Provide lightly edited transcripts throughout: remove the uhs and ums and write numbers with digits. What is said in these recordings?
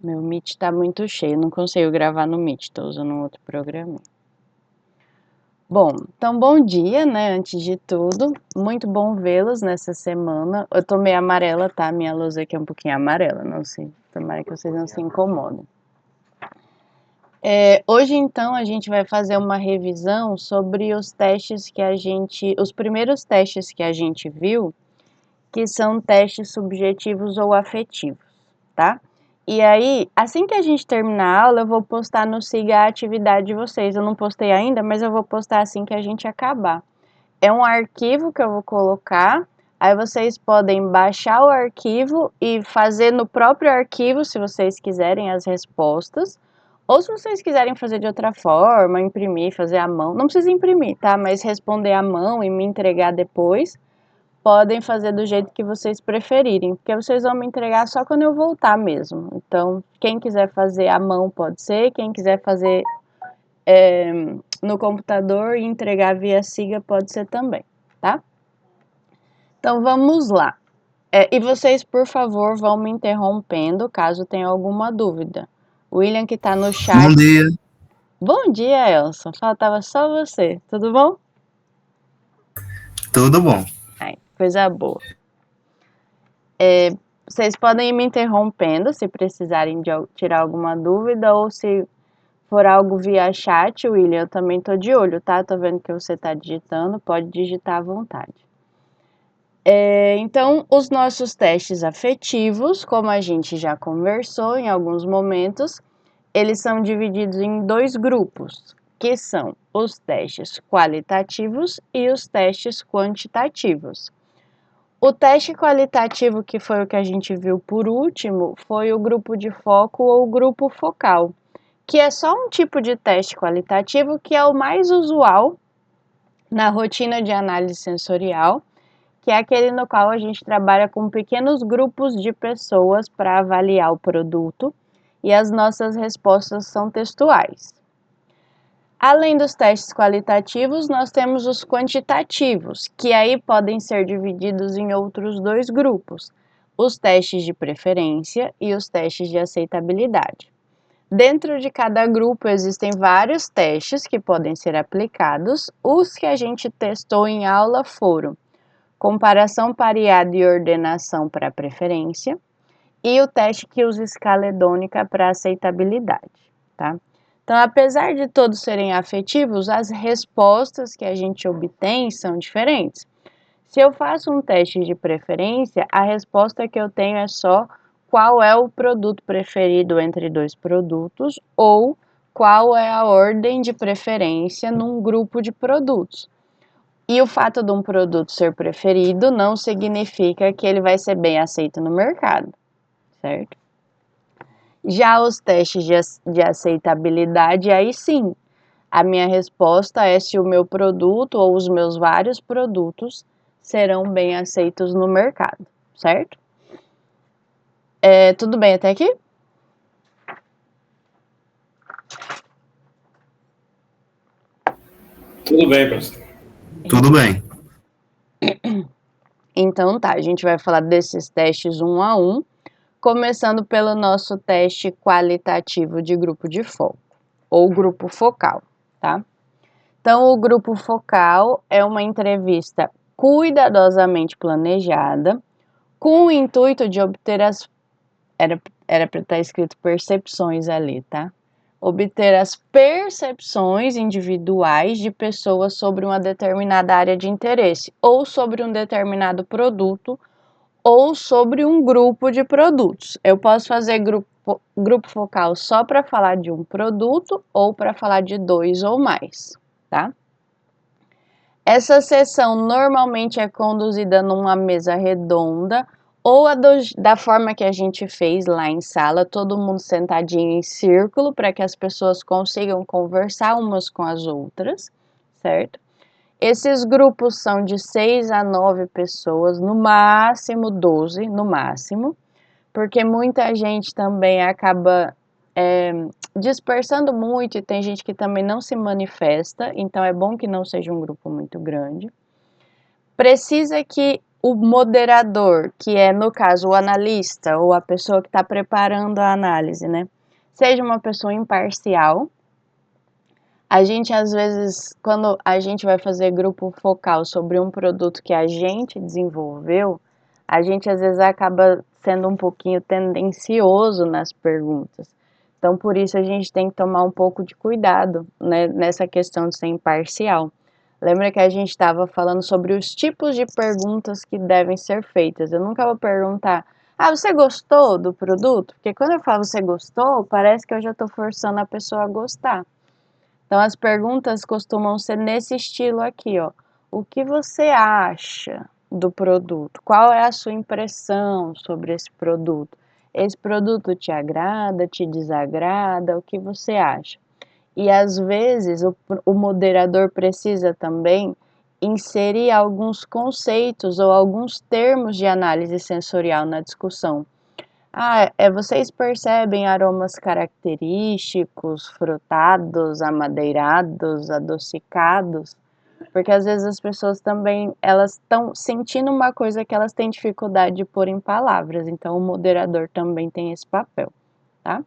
Meu Meet tá muito cheio, não consigo gravar no Meet, tô usando um outro programa. Bom, então bom dia, né, antes de tudo. Muito bom vê-los nessa semana. Eu tô meio amarela, tá? Minha luz aqui é um pouquinho amarela, não sei. Tomara que vocês não se incomodem. Hoje, então, a gente vai fazer uma revisão sobre os testes que os primeiros testes que a gente viu, que são testes subjetivos ou afetivos, tá? E aí, assim que a gente terminar a aula, eu vou postar no Siga a atividade de vocês. Eu não postei ainda, mas eu vou postar assim que a gente acabar. É um arquivo que eu vou colocar, aí vocês podem baixar o arquivo e fazer no próprio arquivo, se vocês quiserem, as respostas. Ou se vocês quiserem fazer de outra forma, imprimir, fazer à mão, não precisa imprimir, tá? Mas responder à mão e me entregar depois, podem fazer do jeito que vocês preferirem, porque vocês vão me entregar só quando eu voltar mesmo. Então, quem quiser fazer à mão pode ser, quem quiser fazer no computador e entregar via Siga pode ser também, tá? Então, vamos lá. E vocês, por favor, vão me interrompendo caso tenha alguma dúvida. William, que tá no chat. Bom dia. Bom dia, Elson. Faltava só você. Tudo bom? Tudo bom? Ai, coisa boa. Vocês podem ir me interrompendo se precisarem de tirar alguma dúvida ou se for algo via chat, William, eu também tô de olho, tá? Tô vendo que você tá digitando, pode digitar à vontade. Então, os nossos testes afetivos, como a gente já conversou em alguns momentos, eles são divididos em dois grupos, que são os testes qualitativos e os testes quantitativos. O teste qualitativo, que foi o que a gente viu por último, foi o grupo de foco ou grupo focal, que é só um tipo de teste qualitativo que é o mais usual na rotina de análise sensorial, que é aquele no qual a gente trabalha com pequenos grupos de pessoas para avaliar o produto e as nossas respostas são textuais. Além dos testes qualitativos, nós temos os quantitativos, que aí podem ser divididos em outros dois grupos, os testes de preferência e os testes de aceitabilidade. Dentro de cada grupo existem vários testes que podem ser aplicados. Os que a gente testou em aula foram comparação pareada e ordenação para preferência e o teste que usa escala hedônica para aceitabilidade, tá? Então, apesar de todos serem afetivos, as respostas que a gente obtém são diferentes. Se eu faço um teste de preferência, a resposta que eu tenho é só qual é o produto preferido entre dois produtos ou qual é a ordem de preferência num grupo de produtos. E o fato de um produto ser preferido não significa que ele vai ser bem aceito no mercado, certo? Já os testes de aceitabilidade, aí sim, a minha resposta é se o meu produto ou os meus vários produtos serão bem aceitos no mercado, certo? Tudo bem até aqui? Tudo bem, professor. Tudo bem. Então tá, a gente vai falar desses testes um a um, começando pelo nosso teste qualitativo de grupo de foco, ou grupo focal, tá? Então, o grupo focal é uma entrevista cuidadosamente planejada, com o intuito de obter as... Era para estar escrito percepções ali, tá? Obter as percepções individuais de pessoas sobre uma determinada área de interesse, ou sobre um determinado produto, ou sobre um grupo de produtos. Eu posso fazer grupo focal só para falar de um produto ou para falar de dois ou mais, tá? Essa sessão normalmente é conduzida numa mesa redonda ou da forma que a gente fez lá em sala, todo mundo sentadinho em círculo para que as pessoas consigam conversar umas com as outras, certo? Esses grupos são de 6 a 9 pessoas, no máximo 12, no máximo, porque muita gente também acaba dispersando muito e tem gente que também não se manifesta, então é bom que não seja um grupo muito grande. Precisa que o moderador, que é, no caso, o analista ou a pessoa que está preparando a análise, né, seja uma pessoa imparcial. A gente, às vezes, quando a gente vai fazer grupo focal sobre um produto que a gente desenvolveu, a gente, às vezes, acaba sendo um pouquinho tendencioso nas perguntas. Então, por isso, a gente tem que tomar um pouco de cuidado, né, nessa questão de ser imparcial. Lembra que a gente estava falando sobre os tipos de perguntas que devem ser feitas. Eu nunca vou perguntar, você gostou do produto? Porque quando eu falo você gostou, parece que eu já estou forçando a pessoa a gostar. Então, as perguntas costumam ser nesse estilo aqui, ó. O que você acha do produto? Qual é a sua impressão sobre esse produto? Esse produto te agrada, te desagrada? O que você acha? E às vezes o moderador precisa também inserir alguns conceitos ou alguns termos de análise sensorial na discussão. Vocês percebem aromas característicos, frutados, amadeirados, adocicados? Porque às vezes as pessoas também, elas estão sentindo uma coisa que elas têm dificuldade de pôr em palavras, então o moderador também tem esse papel, tá?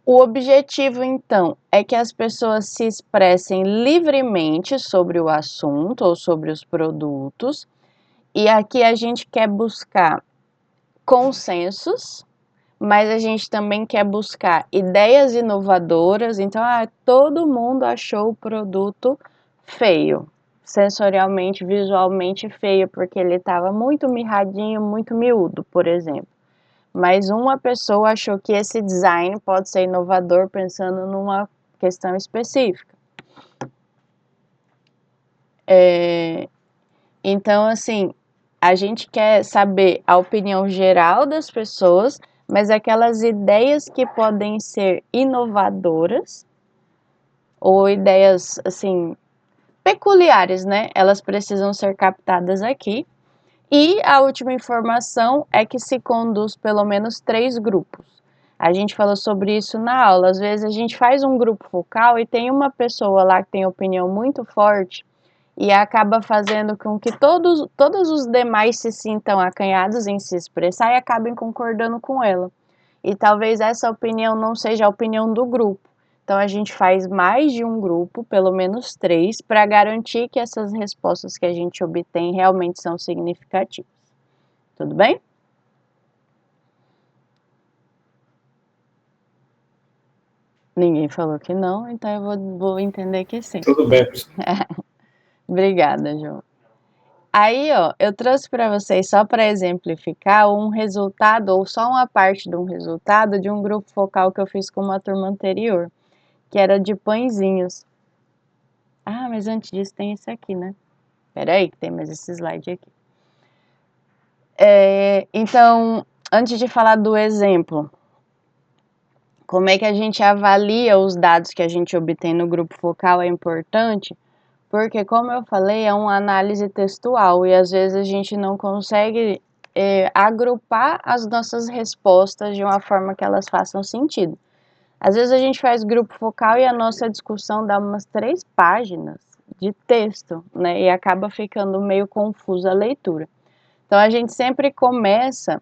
O objetivo, então, é que as pessoas se expressem livremente sobre o assunto ou sobre os produtos, e aqui a gente quer buscar consensos, mas a gente também quer buscar ideias inovadoras. Então, todo mundo achou o produto feio, sensorialmente, visualmente feio, porque ele estava muito mirradinho, muito miúdo, por exemplo. Mas uma pessoa achou que esse design pode ser inovador pensando numa questão específica. Então, assim, a gente quer saber a opinião geral das pessoas, mas aquelas ideias que podem ser inovadoras ou ideias, assim, peculiares, né? Elas precisam ser captadas aqui. E a última informação é que se conduz pelo menos 3 grupos. A gente falou sobre isso na aula. Às vezes a gente faz um grupo focal e tem uma pessoa lá que tem opinião muito forte e acaba fazendo com que todos os demais se sintam acanhados em se expressar e acabem concordando com ela. E talvez essa opinião não seja a opinião do grupo. Então a gente faz mais de um grupo, pelo menos 3, para garantir que essas respostas que a gente obtém realmente são significativas. Tudo bem? Ninguém falou que não, então eu vou entender que sim. Tudo bem, professor. Obrigada, João. Aí, ó, eu trouxe para vocês só para exemplificar um resultado ou só uma parte de um resultado de um grupo focal que eu fiz com uma turma anterior, que era de pãezinhos. Mas antes disso tem esse aqui, né? Peraí, que tem mais esse slide aqui. Então, antes de falar do exemplo, como é que a gente avalia os dados que a gente obtém no grupo focal é importante, porque, como eu falei, é uma análise textual e às vezes a gente não consegue agrupar as nossas respostas de uma forma que elas façam sentido. Às vezes a gente faz grupo focal e a nossa discussão dá umas 3 páginas de texto, né? E acaba ficando meio confusa a leitura. Então a gente sempre começa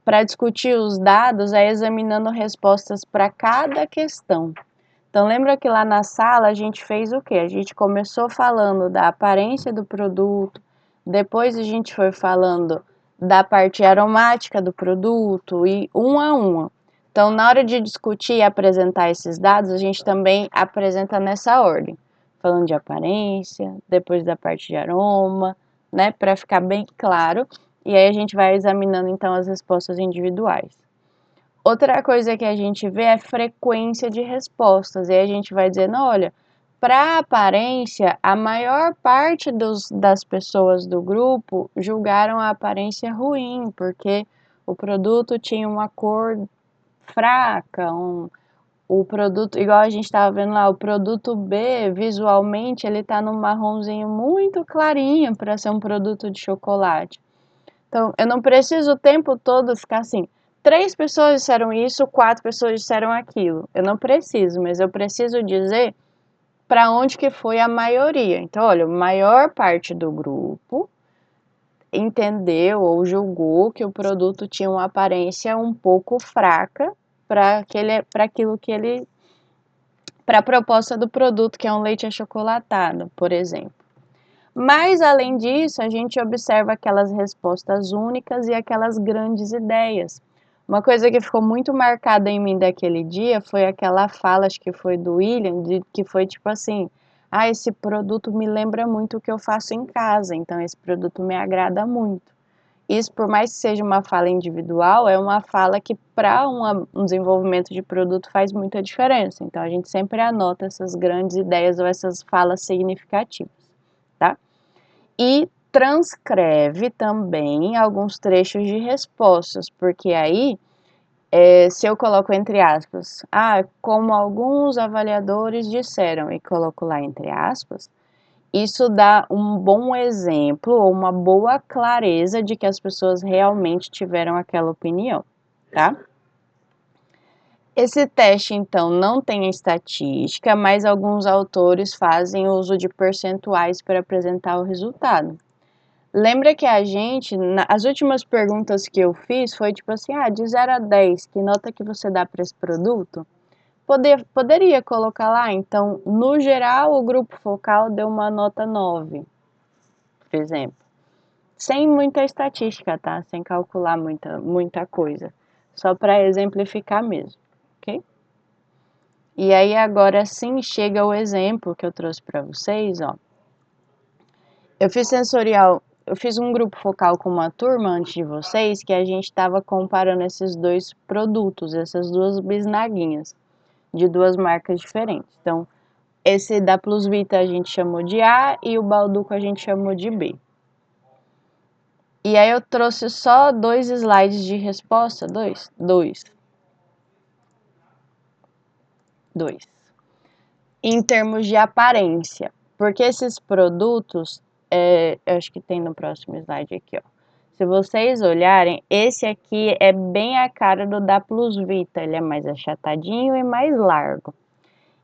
para discutir os dados examinando respostas para cada questão. Então lembra que lá na sala a gente fez o quê? A gente começou falando da aparência do produto, depois a gente foi falando da parte aromática do produto e um a uma. Então, na hora de discutir e apresentar esses dados, a gente também apresenta nessa ordem, falando de aparência, depois da parte de aroma, né, para ficar bem claro, e aí a gente vai examinando então as respostas individuais. Outra coisa que a gente vê é frequência de respostas, e aí a gente vai dizendo, olha, para a aparência, a maior parte das pessoas do grupo julgaram a aparência ruim, porque o produto tinha uma cor fraca, o produto, igual a gente estava vendo lá, o produto B, visualmente, ele está num marronzinho muito clarinho para ser um produto de chocolate. Então, eu não preciso o tempo todo ficar assim, 3 pessoas disseram isso, 4 pessoas disseram aquilo. Eu não preciso, mas eu preciso dizer para onde que foi a maioria. Então, olha, a maior parte do grupo entendeu ou julgou que o produto tinha uma aparência um pouco fraca para aquilo que ele, para a proposta do produto, que é um leite achocolatado, por exemplo. Mas, além disso, a gente observa aquelas respostas únicas e aquelas grandes ideias. Uma coisa que ficou muito marcada em mim daquele dia foi aquela fala, acho que foi do William, que foi tipo assim: ah, esse produto me lembra muito o que eu faço em casa, então esse produto me agrada muito. Isso, por mais que seja uma fala individual, é uma fala que para um desenvolvimento de produto faz muita diferença. Então, a gente sempre anota essas grandes ideias ou essas falas significativas, tá? E transcreve também alguns trechos de respostas, porque aí, se eu coloco entre aspas, como alguns avaliadores disseram, e coloco lá entre aspas, isso dá um bom exemplo ou uma boa clareza de que as pessoas realmente tiveram aquela opinião, tá? Esse teste, então, não tem estatística, mas alguns autores fazem uso de percentuais para apresentar o resultado. Lembra que a gente, as últimas perguntas que eu fiz foi tipo assim, de 0 a 10, que nota que você dá para esse produto? Poderia colocar lá, então, no geral, o grupo focal deu uma nota 9, por exemplo. Sem muita estatística, tá? Sem calcular muita coisa. Só para exemplificar mesmo, ok? E aí, agora sim, chega o exemplo que eu trouxe para vocês, ó. Eu fiz um grupo focal com uma turma antes de vocês que a gente estava comparando esses dois produtos, essas duas bisnaguinhas, de duas marcas diferentes. Então, esse da Plus Vita a gente chamou de A e o Balduco a gente chamou de B. E aí eu trouxe só 2 slides de resposta, dois. Em termos de aparência, porque esses produtos, eu acho que tem no próximo slide aqui, ó. Se vocês olharem, esse aqui é bem a cara do da Plus Vita, ele é mais achatadinho e mais largo.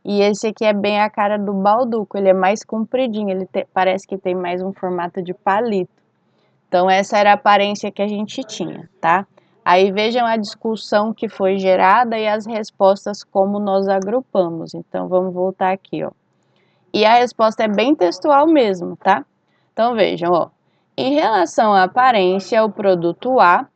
E esse aqui é bem a cara do Balduco, ele é mais compridinho, parece que tem mais um formato de palito. Então, essa era a aparência que a gente tinha, tá? Aí vejam a discussão que foi gerada e as respostas como nós agrupamos. Então, vamos voltar aqui, ó. E a resposta é bem textual mesmo, tá? Então, vejam, ó. Em relação à aparência, o produto A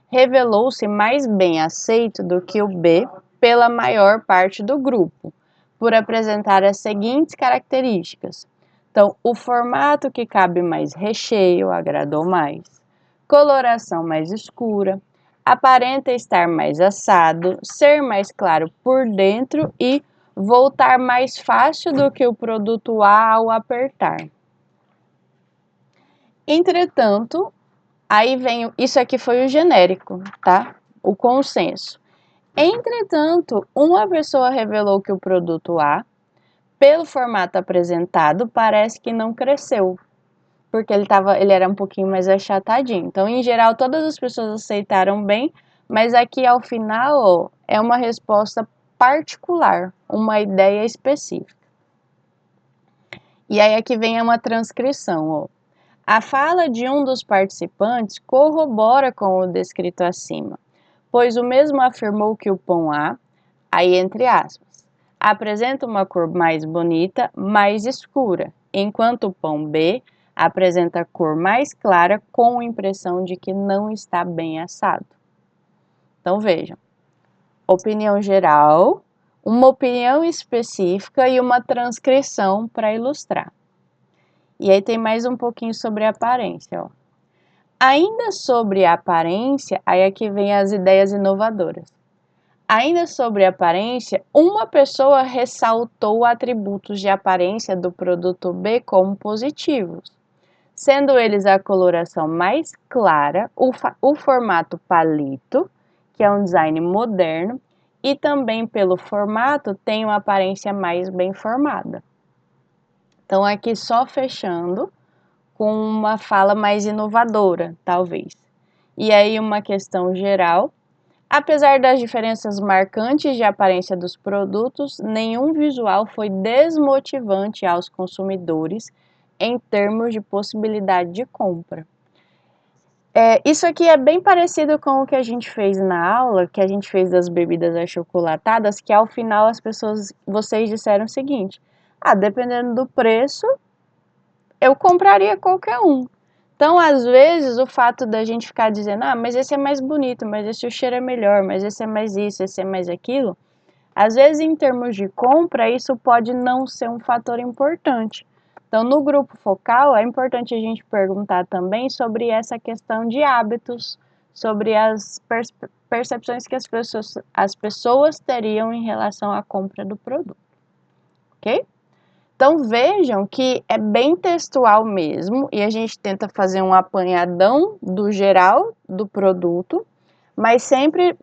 revelou-se mais bem aceito do que o B pela maior parte do grupo, por apresentar as seguintes características. Então, o formato que cabe mais recheio agradou mais, coloração mais escura, aparenta estar mais assado, ser mais claro por dentro e voltar mais fácil do que o produto A ao apertar. Entretanto, aí vem, isso aqui foi o genérico, tá? O consenso. Entretanto, uma pessoa revelou que o produto A, pelo formato apresentado, parece que não cresceu, porque ele era um pouquinho mais achatadinho. Então, em geral, todas as pessoas aceitaram bem, mas aqui ao final, ó, é uma resposta particular, uma ideia específica. E aí aqui vem uma transcrição, ó. A fala de um dos participantes corrobora com o descrito acima, pois o mesmo afirmou que o pão A, aí entre aspas, apresenta uma cor mais bonita, mais escura, enquanto o pão B apresenta cor mais clara com a impressão de que não está bem assado. Então vejam, opinião geral, uma opinião específica e uma transcrição para ilustrar. E aí tem mais um pouquinho sobre a aparência, ó. Ainda sobre a aparência, aí aqui vem as ideias inovadoras. Ainda sobre a aparência, uma pessoa ressaltou atributos de aparência do produto B como positivos, sendo eles a coloração mais clara, o formato palito, que é um design moderno, e também pelo formato tem uma aparência mais bem formada. Então, aqui só fechando com uma fala mais inovadora, talvez. E aí, uma questão geral. Apesar das diferenças marcantes de aparência dos produtos, nenhum visual foi desmotivante aos consumidores em termos de possibilidade de compra. Isso aqui é bem parecido com o que a gente fez na aula, que a gente fez das bebidas achocolatadas, que ao final vocês disseram o seguinte: dependendo do preço, eu compraria qualquer um. Então, às vezes, o fato da gente ficar dizendo, mas esse é mais bonito, mas esse o cheiro é melhor, mas esse é mais isso, esse é mais aquilo, às vezes, em termos de compra, isso pode não ser um fator importante. Então, no grupo focal, é importante a gente perguntar também sobre essa questão de hábitos, sobre as percepções que as pessoas teriam em relação à compra do produto, ok? Então, vejam que é bem textual mesmo e a gente tenta fazer um apanhadão do geral do produto, mas sempre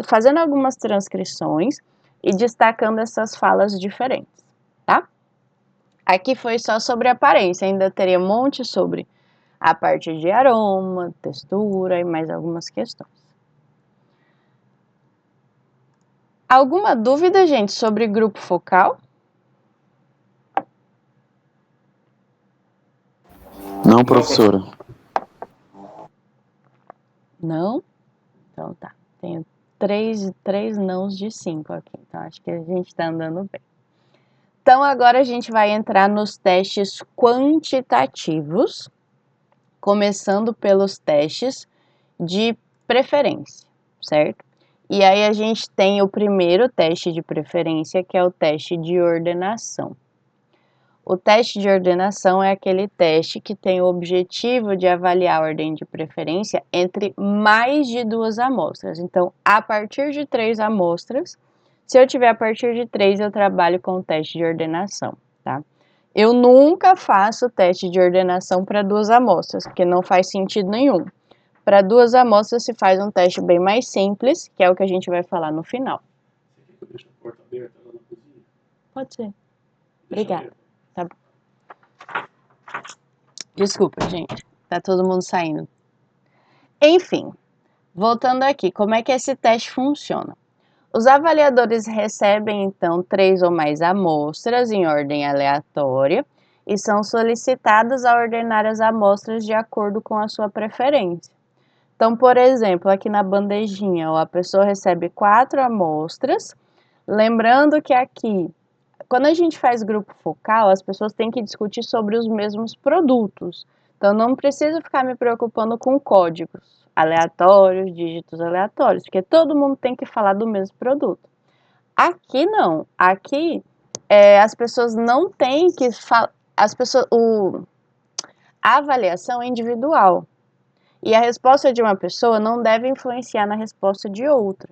fazendo algumas transcrições e destacando essas falas diferentes, tá? Aqui foi só sobre aparência, ainda teria um monte sobre a parte de aroma, textura e mais algumas questões. Alguma dúvida, gente, sobre grupo focal? Não, professora. Não? Então tá. Tenho três nãos de 5 aqui. Então acho que a gente tá andando bem. Então agora a gente vai entrar nos testes quantitativos, começando pelos testes de preferência, certo? E aí a gente tem o primeiro teste de preferência, que é o teste de ordenação. O teste de ordenação é aquele teste que tem o objetivo de avaliar a ordem de preferência entre mais de 2 amostras. Então, a partir de 3 amostras, se eu tiver a partir de 3, eu trabalho com o teste de ordenação, tá? Eu nunca faço teste de ordenação para 2 amostras, porque não faz sentido nenhum. Para 2 amostras se faz um teste bem mais simples, que é o que a gente vai falar no final. Você quer que eu deixe a porta aberta lá na cozinha? Pode ser. Deixa Obrigada. aberta. Tá bom. Desculpa, gente. Tá todo mundo saindo. Enfim, voltando aqui, como é que esse teste funciona? Os avaliadores recebem, então, 3 ou mais amostras em ordem aleatória e são solicitados a ordenar as amostras de acordo com a sua preferência. Então, por exemplo, aqui na bandejinha, a pessoa recebe 4 amostras, lembrando que aqui, quando a gente faz grupo focal, as pessoas têm que discutir sobre os mesmos produtos. Então, não preciso ficar me preocupando com códigos aleatórios, dígitos aleatórios, porque todo mundo tem que falar do mesmo produto. Aqui não. Aqui as pessoas não têm que falar. A avaliação é individual. E a resposta de uma pessoa não deve influenciar na resposta de outra.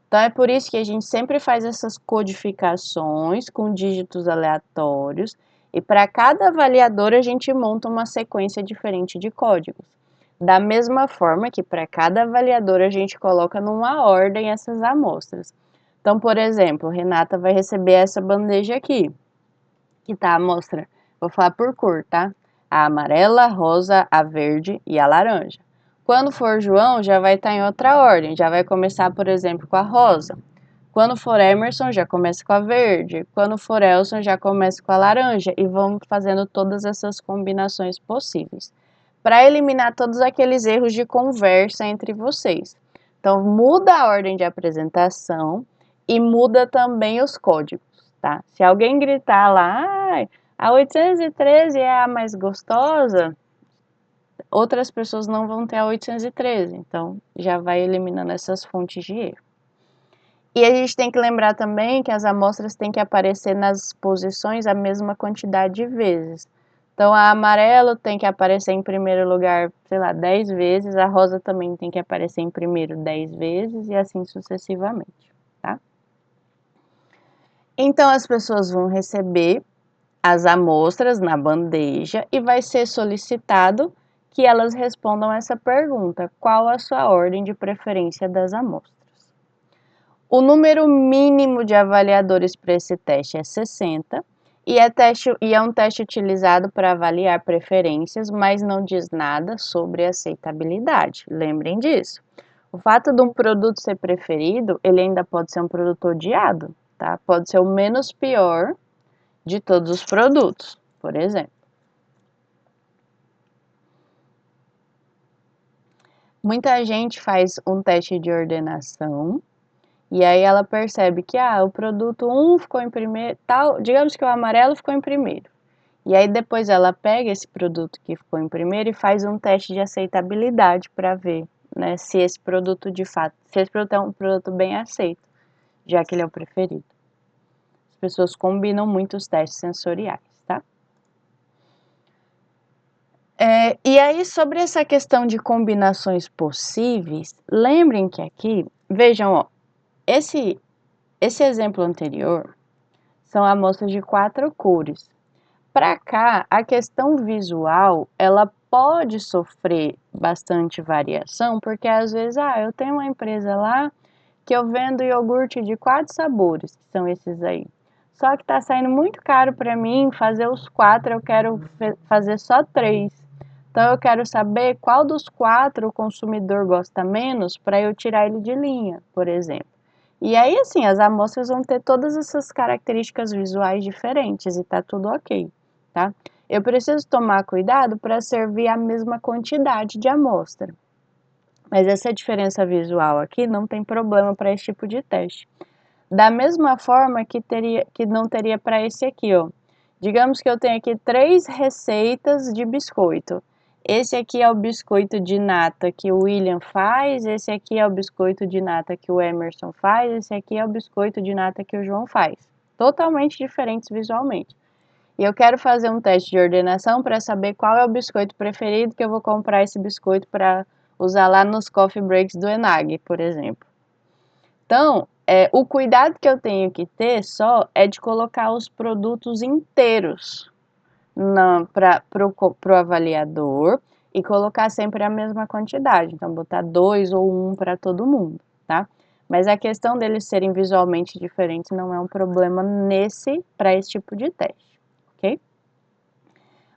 Então, é por isso que a gente sempre faz essas codificações com dígitos aleatórios e para cada avaliador a gente monta uma sequência diferente de códigos. Da mesma forma que para cada avaliador a gente coloca numa ordem essas amostras. Então, por exemplo, Renata vai receber essa bandeja aqui, que tá a amostra, vou falar por cor, tá? A amarela, a rosa, a verde e a laranja. Quando for João, já vai estar em outra ordem, já vai começar, por exemplo, com a rosa. Quando for Emerson, já começa com a verde. Quando for Elson, já começa com a laranja. E vamos fazendo todas essas combinações possíveis, para eliminar todos aqueles erros de conversa entre vocês. Então, muda a ordem de apresentação e muda também os códigos, tá? Se alguém gritar lá, a 813 é a mais gostosa, outras pessoas não vão ter a 813, então já vai eliminando essas fontes de erro. E a gente tem que lembrar também que as amostras têm que aparecer nas posições a mesma quantidade de vezes. Então, a amarelo tem que aparecer em primeiro lugar, sei lá, 10 vezes, a rosa também tem que aparecer em primeiro 10 vezes e assim sucessivamente, tá? Então, as pessoas vão receber as amostras na bandeja e vai ser solicitado que elas respondam essa pergunta: qual a sua ordem de preferência das amostras? O número mínimo de avaliadores para esse teste é 60 e é um teste utilizado para avaliar preferências, mas não diz nada sobre aceitabilidade. Lembrem disso. O fato de um produto ser preferido, ele ainda pode ser um produto odiado, tá? Pode ser o menos pior de todos os produtos, por exemplo. Muita gente faz um teste de ordenação e aí ela percebe que o produto 1 ficou em primeiro, tal, digamos que o amarelo ficou em primeiro. E aí depois ela pega esse produto que ficou em primeiro e faz um teste de aceitabilidade para ver, né, se esse produto de fato, se esse produto é um produto bem aceito, já que ele é o preferido. As pessoas combinam muito os testes sensoriais, tá? E aí, sobre essa questão de combinações possíveis, lembrem que aqui, vejam, ó, esse exemplo anterior são amostras de 4 cores. Para cá, a questão visual, ela pode sofrer bastante variação, porque às vezes, eu tenho uma empresa lá que eu vendo iogurte de 4 sabores, que são esses aí. Só que tá saindo muito caro para mim fazer os 4, eu quero fazer só 3. Então eu quero saber qual dos 4 o consumidor gosta menos para eu tirar ele de linha, por exemplo. E aí, assim, as amostras vão ter todas essas características visuais diferentes e tá tudo ok, tá? Eu preciso tomar cuidado para servir a mesma quantidade de amostra. Mas essa diferença visual aqui não tem problema para esse tipo de teste. Da mesma forma que não teria para esse aqui, ó. Digamos que eu tenho aqui 3 receitas de biscoito. Esse aqui é o biscoito de nata que o William faz, esse aqui é o biscoito de nata que o Emerson faz, esse aqui é o biscoito de nata que o João faz. Totalmente diferentes visualmente. E eu quero fazer um teste de ordenação para saber qual é o biscoito preferido que eu vou comprar esse biscoito para usar lá nos coffee breaks do Enag, por exemplo. Então, o cuidado que eu tenho que ter só é de colocar os produtos inteiros para o avaliador e colocar sempre a mesma quantidade. Então, botar 2 ou 1 para todo mundo, tá? Mas a questão deles serem visualmente diferentes não é um problema para esse tipo de teste, ok?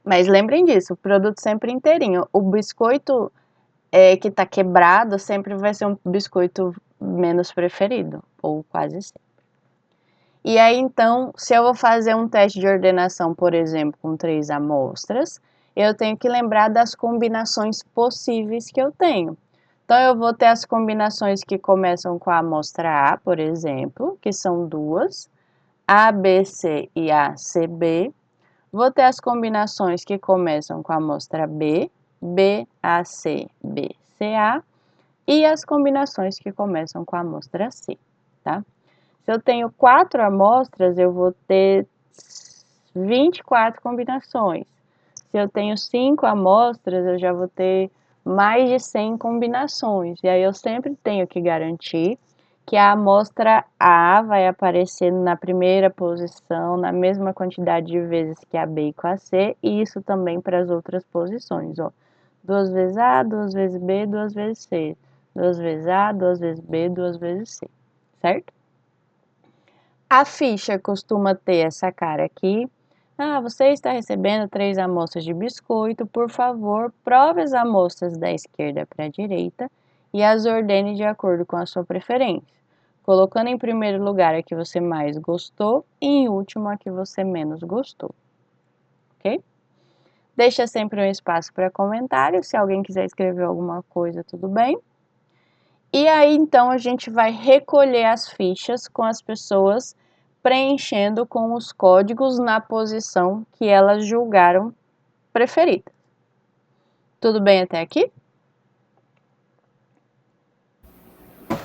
Mas lembrem disso, o produto sempre inteirinho. O biscoito que está quebrado sempre vai ser um biscoito menos preferido, ou quase sempre. E aí, então, se eu vou fazer um teste de ordenação, por exemplo, com 3 amostras, eu tenho que lembrar das combinações possíveis que eu tenho. Então, eu vou ter as combinações que começam com a amostra A, por exemplo, que são 2, ABC e ACB. Vou ter as combinações que começam com a amostra B, BAC, BCA, e as combinações que começam com a amostra C, tá? Se eu tenho 4 amostras, eu vou ter 24 combinações. Se eu tenho 5 amostras, eu já vou ter mais de 100 combinações. E aí eu sempre tenho que garantir que a amostra A vai aparecer na primeira posição, na mesma quantidade de vezes que a B e com a C, e isso também para as outras posições, ó. 2 vezes A, 2 vezes B, 2 vezes C. 2 vezes A, 2 vezes B, 2 vezes C, certo? A ficha costuma ter essa cara aqui. Você está recebendo 3 amostras de biscoito, por favor, prove as amostras da esquerda para a direita e as ordene de acordo com a sua preferência, colocando em primeiro lugar a que você mais gostou e em último a que você menos gostou, ok? Deixa sempre um espaço para comentário, se alguém quiser escrever alguma coisa, tudo bem. E aí, então, a gente vai recolher as fichas com as pessoas preenchendo com os códigos na posição que elas julgaram preferida. Tudo bem até aqui?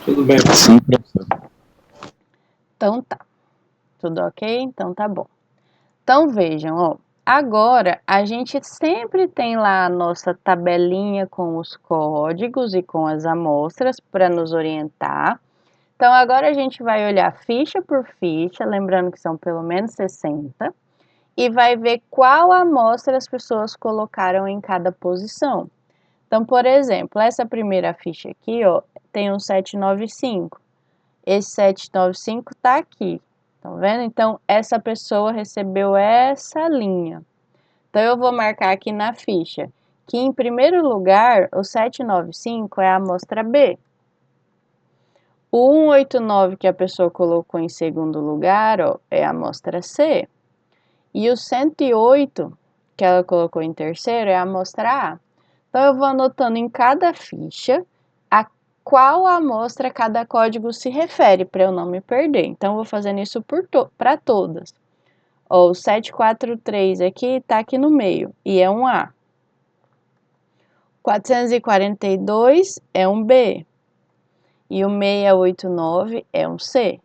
Tudo bem. Sim, professor. Então tá. Tudo ok? Então tá bom. Então vejam, ó. Agora, a gente sempre tem lá a nossa tabelinha com os códigos e com as amostras para nos orientar. Então, agora a gente vai olhar ficha por ficha, lembrando que são pelo menos 60, e vai ver qual amostra as pessoas colocaram em cada posição. Então, por exemplo, essa primeira ficha aqui, ó, tem um 795. Esse 795 está aqui, estão vendo? Então, essa pessoa recebeu essa linha. Então, eu vou marcar aqui na ficha que, em primeiro lugar, o 795 é a amostra B. O 189 que a pessoa colocou em segundo lugar, ó, é a amostra C. E o 108 que ela colocou em terceiro é a amostra A. Então, eu vou anotando em cada ficha a qual amostra cada código se refere, para eu não me perder. Então, eu vou fazendo isso para todas. Ó, o 743 aqui está aqui no meio, e é um A. 442 é um B. E o 689 é um C.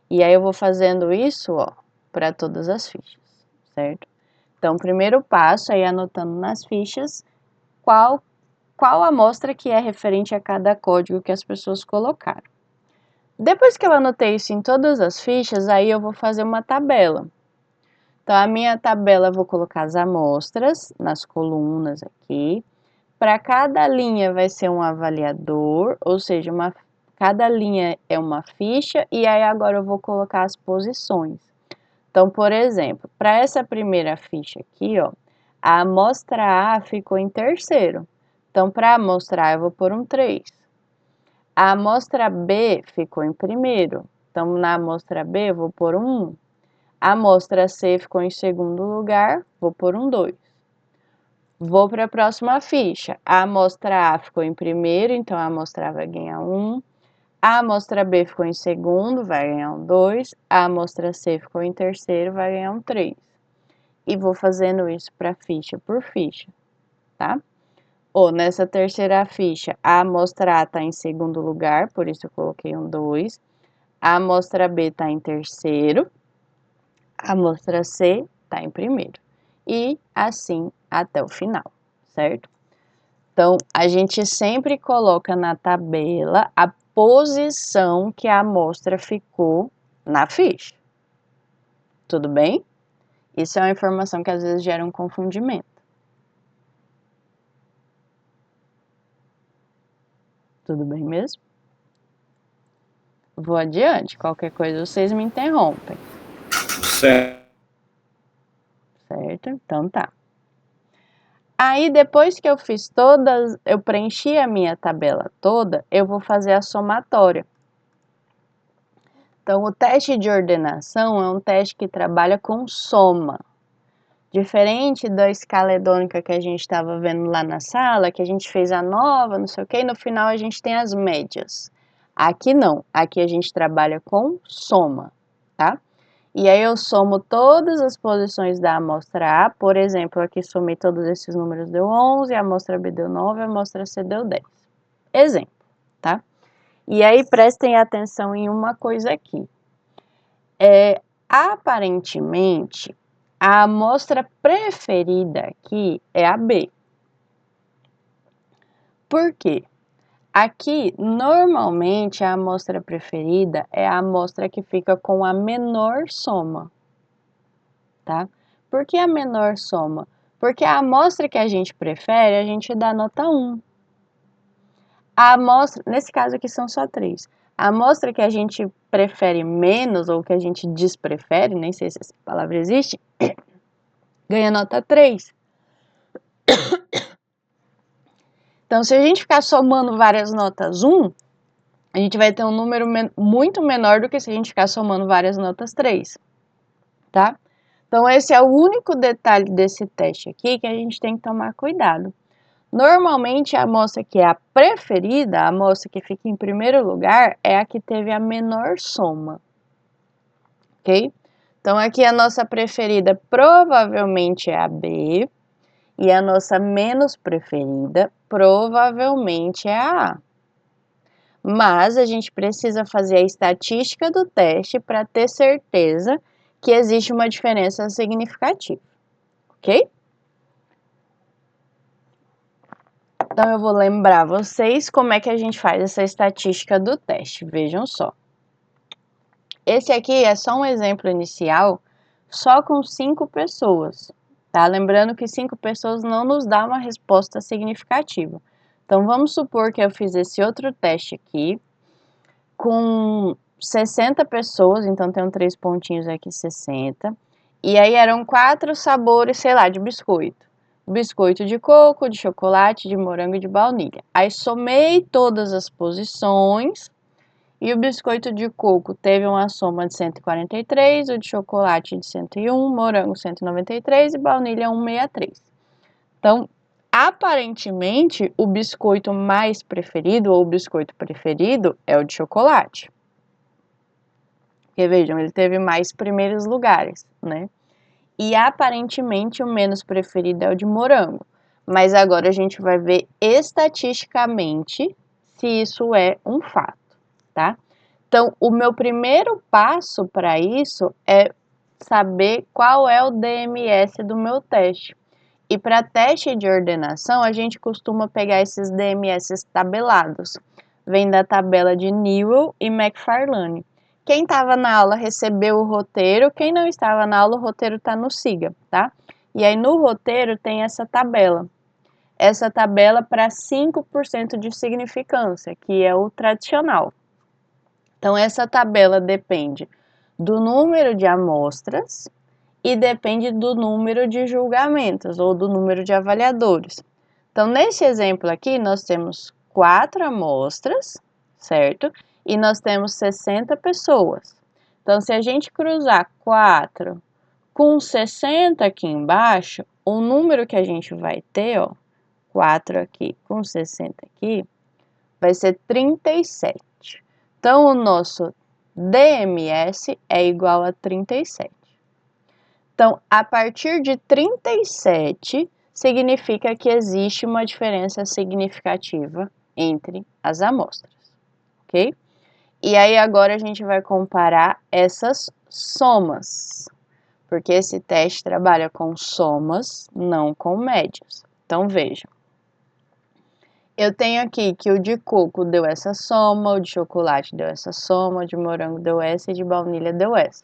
E aí eu vou fazendo isso, ó, para todas as fichas, certo? Então, o primeiro passo é ir anotando nas fichas qual amostra que é referente a cada código que as pessoas colocaram. Depois que eu anotei isso em todas as fichas, aí eu vou fazer uma tabela. Então, a minha tabela eu vou colocar as amostras nas colunas aqui. Para cada linha vai ser um avaliador, ou seja, cada linha é uma ficha, e aí agora eu vou colocar as posições. Então, por exemplo, para essa primeira ficha aqui, ó, a amostra A ficou em terceiro. Então, para a amostra A eu vou pôr um 3. A amostra B ficou em primeiro. Então, na amostra B eu vou pôr um 1. A amostra C ficou em segundo lugar, vou pôr um 2. Vou para a próxima ficha. A amostra A ficou em primeiro, então a amostra A vai ganhar 1. A amostra B ficou em segundo, vai ganhar um 2. A amostra C ficou em terceiro, vai ganhar um 3. E vou fazendo isso para ficha por ficha, tá? Ou nessa terceira ficha, a amostra A está em segundo lugar, por isso eu coloquei um 2. A amostra B está em terceiro. A amostra C está em primeiro. E assim até o final, certo? Então, a gente sempre coloca na tabela a posição que a amostra ficou na ficha. Tudo bem? Isso é uma informação que às vezes gera um confundimento. Tudo bem mesmo? Vou adiante, qualquer coisa vocês me interrompem. Certo. Certo? Então tá. Aí depois que eu fiz todas, eu preenchi a minha tabela toda, eu vou fazer a somatória. Então, o teste de ordenação é um teste que trabalha com soma. Diferente da escala hedônica que a gente estava vendo lá na sala, que a gente fez a nova, não sei o que, e no final a gente tem as médias. Aqui não, aqui a gente trabalha com soma, tá? E aí eu somo todas as posições da amostra A, por exemplo, aqui somei todos esses números, deu 11, a amostra B deu 9, a amostra C deu 10. Exemplo, tá? E aí prestem atenção em uma coisa aqui. Aparentemente, a amostra preferida aqui é a B. Por quê? Aqui, normalmente, a amostra preferida é a amostra que fica com a menor soma, tá? Por que a menor soma? Porque a amostra que a gente prefere, a gente dá nota 1. A amostra, nesse caso aqui são só 3. A amostra que a gente prefere menos, ou que a gente desprefere, nem sei se essa palavra existe, ganha nota 3. Então, se a gente ficar somando várias notas 1, a gente vai ter um número muito menor do que se a gente ficar somando várias notas 3, tá? Então, esse é o único detalhe desse teste aqui que a gente tem que tomar cuidado. Normalmente, a amostra que é a preferida, a amostra que fica em primeiro lugar, é a que teve a menor soma, ok? Então, aqui a nossa preferida provavelmente é a B, e a nossa menos preferida provavelmente é a A. Mas a gente precisa fazer a estatística do teste para ter certeza que existe uma diferença significativa, ok? Então, eu vou lembrar vocês como é que a gente faz essa estatística do teste. Vejam só. Esse aqui é só um exemplo inicial, só com 5 pessoas, tá? Lembrando que 5 pessoas não nos dá uma resposta significativa. Então, vamos supor que eu fiz esse outro teste aqui com 60 pessoas, então tem 3 pontinhos aqui, 60. E aí eram 4 sabores, sei lá, de biscoito. Biscoito de coco, de chocolate, de morango e de baunilha. Aí somei todas as posições e o biscoito de coco teve uma soma de 143, o de chocolate de 101, morango 193 e baunilha 163. Então, Aparentemente, o biscoito mais preferido ou o biscoito preferido é o de chocolate. Porque vejam, ele teve mais primeiros lugares, né? E aparentemente o menos preferido é o de morango. Mas agora a gente vai ver estatisticamente se isso é um fato, tá? Então, o meu primeiro passo para isso é saber qual é o DMS do meu teste. E para teste de ordenação, a gente costuma pegar esses DMS tabelados. Vem da tabela de Newell e McFarlane. Quem estava na aula recebeu o roteiro, quem não estava na aula, o roteiro está no SIGA, tá? E aí no roteiro tem essa tabela. Essa tabela para 5% de significância, que é o tradicional. Então, essa tabela depende do número de amostras e depende do número de julgamentos ou do número de avaliadores. Então, nesse exemplo aqui, nós temos 4 amostras, certo? E nós temos 60 pessoas. Então, se a gente cruzar 4 com 60 aqui embaixo, o número que a gente vai ter, ó, 4 aqui com 60 aqui, vai ser 37. Então, o nosso DMS é igual a 37. Então, a partir de 37, significa que existe uma diferença significativa entre as amostras, ok? E aí, agora a gente vai comparar essas somas, porque esse teste trabalha com somas, não com médias. Então, vejam. Eu tenho aqui que o de coco deu essa soma, o de chocolate deu essa soma, o de morango deu essa e de baunilha deu essa.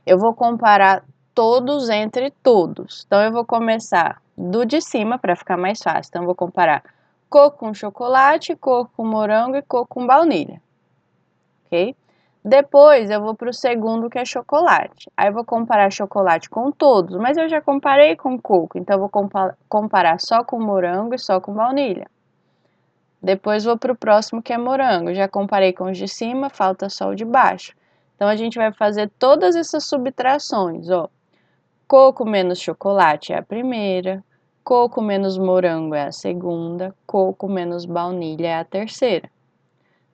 Eu vou comparar todos entre todos. Então, eu vou começar do de cima para ficar mais fácil. Então, eu vou comparar coco com chocolate, coco com morango e coco com baunilha. Ok? Depois, eu vou para o segundo, que é chocolate. Aí, eu vou comparar chocolate com todos, mas eu já comparei com coco. Então, eu vou comparar só com morango e só com baunilha. Depois, vou para o próximo, que é morango. Já comparei com os de cima, falta só o de baixo. Então, a gente vai fazer todas essas subtrações, ó. Coco menos chocolate é a primeira, coco menos morango é a segunda, coco menos baunilha é a terceira.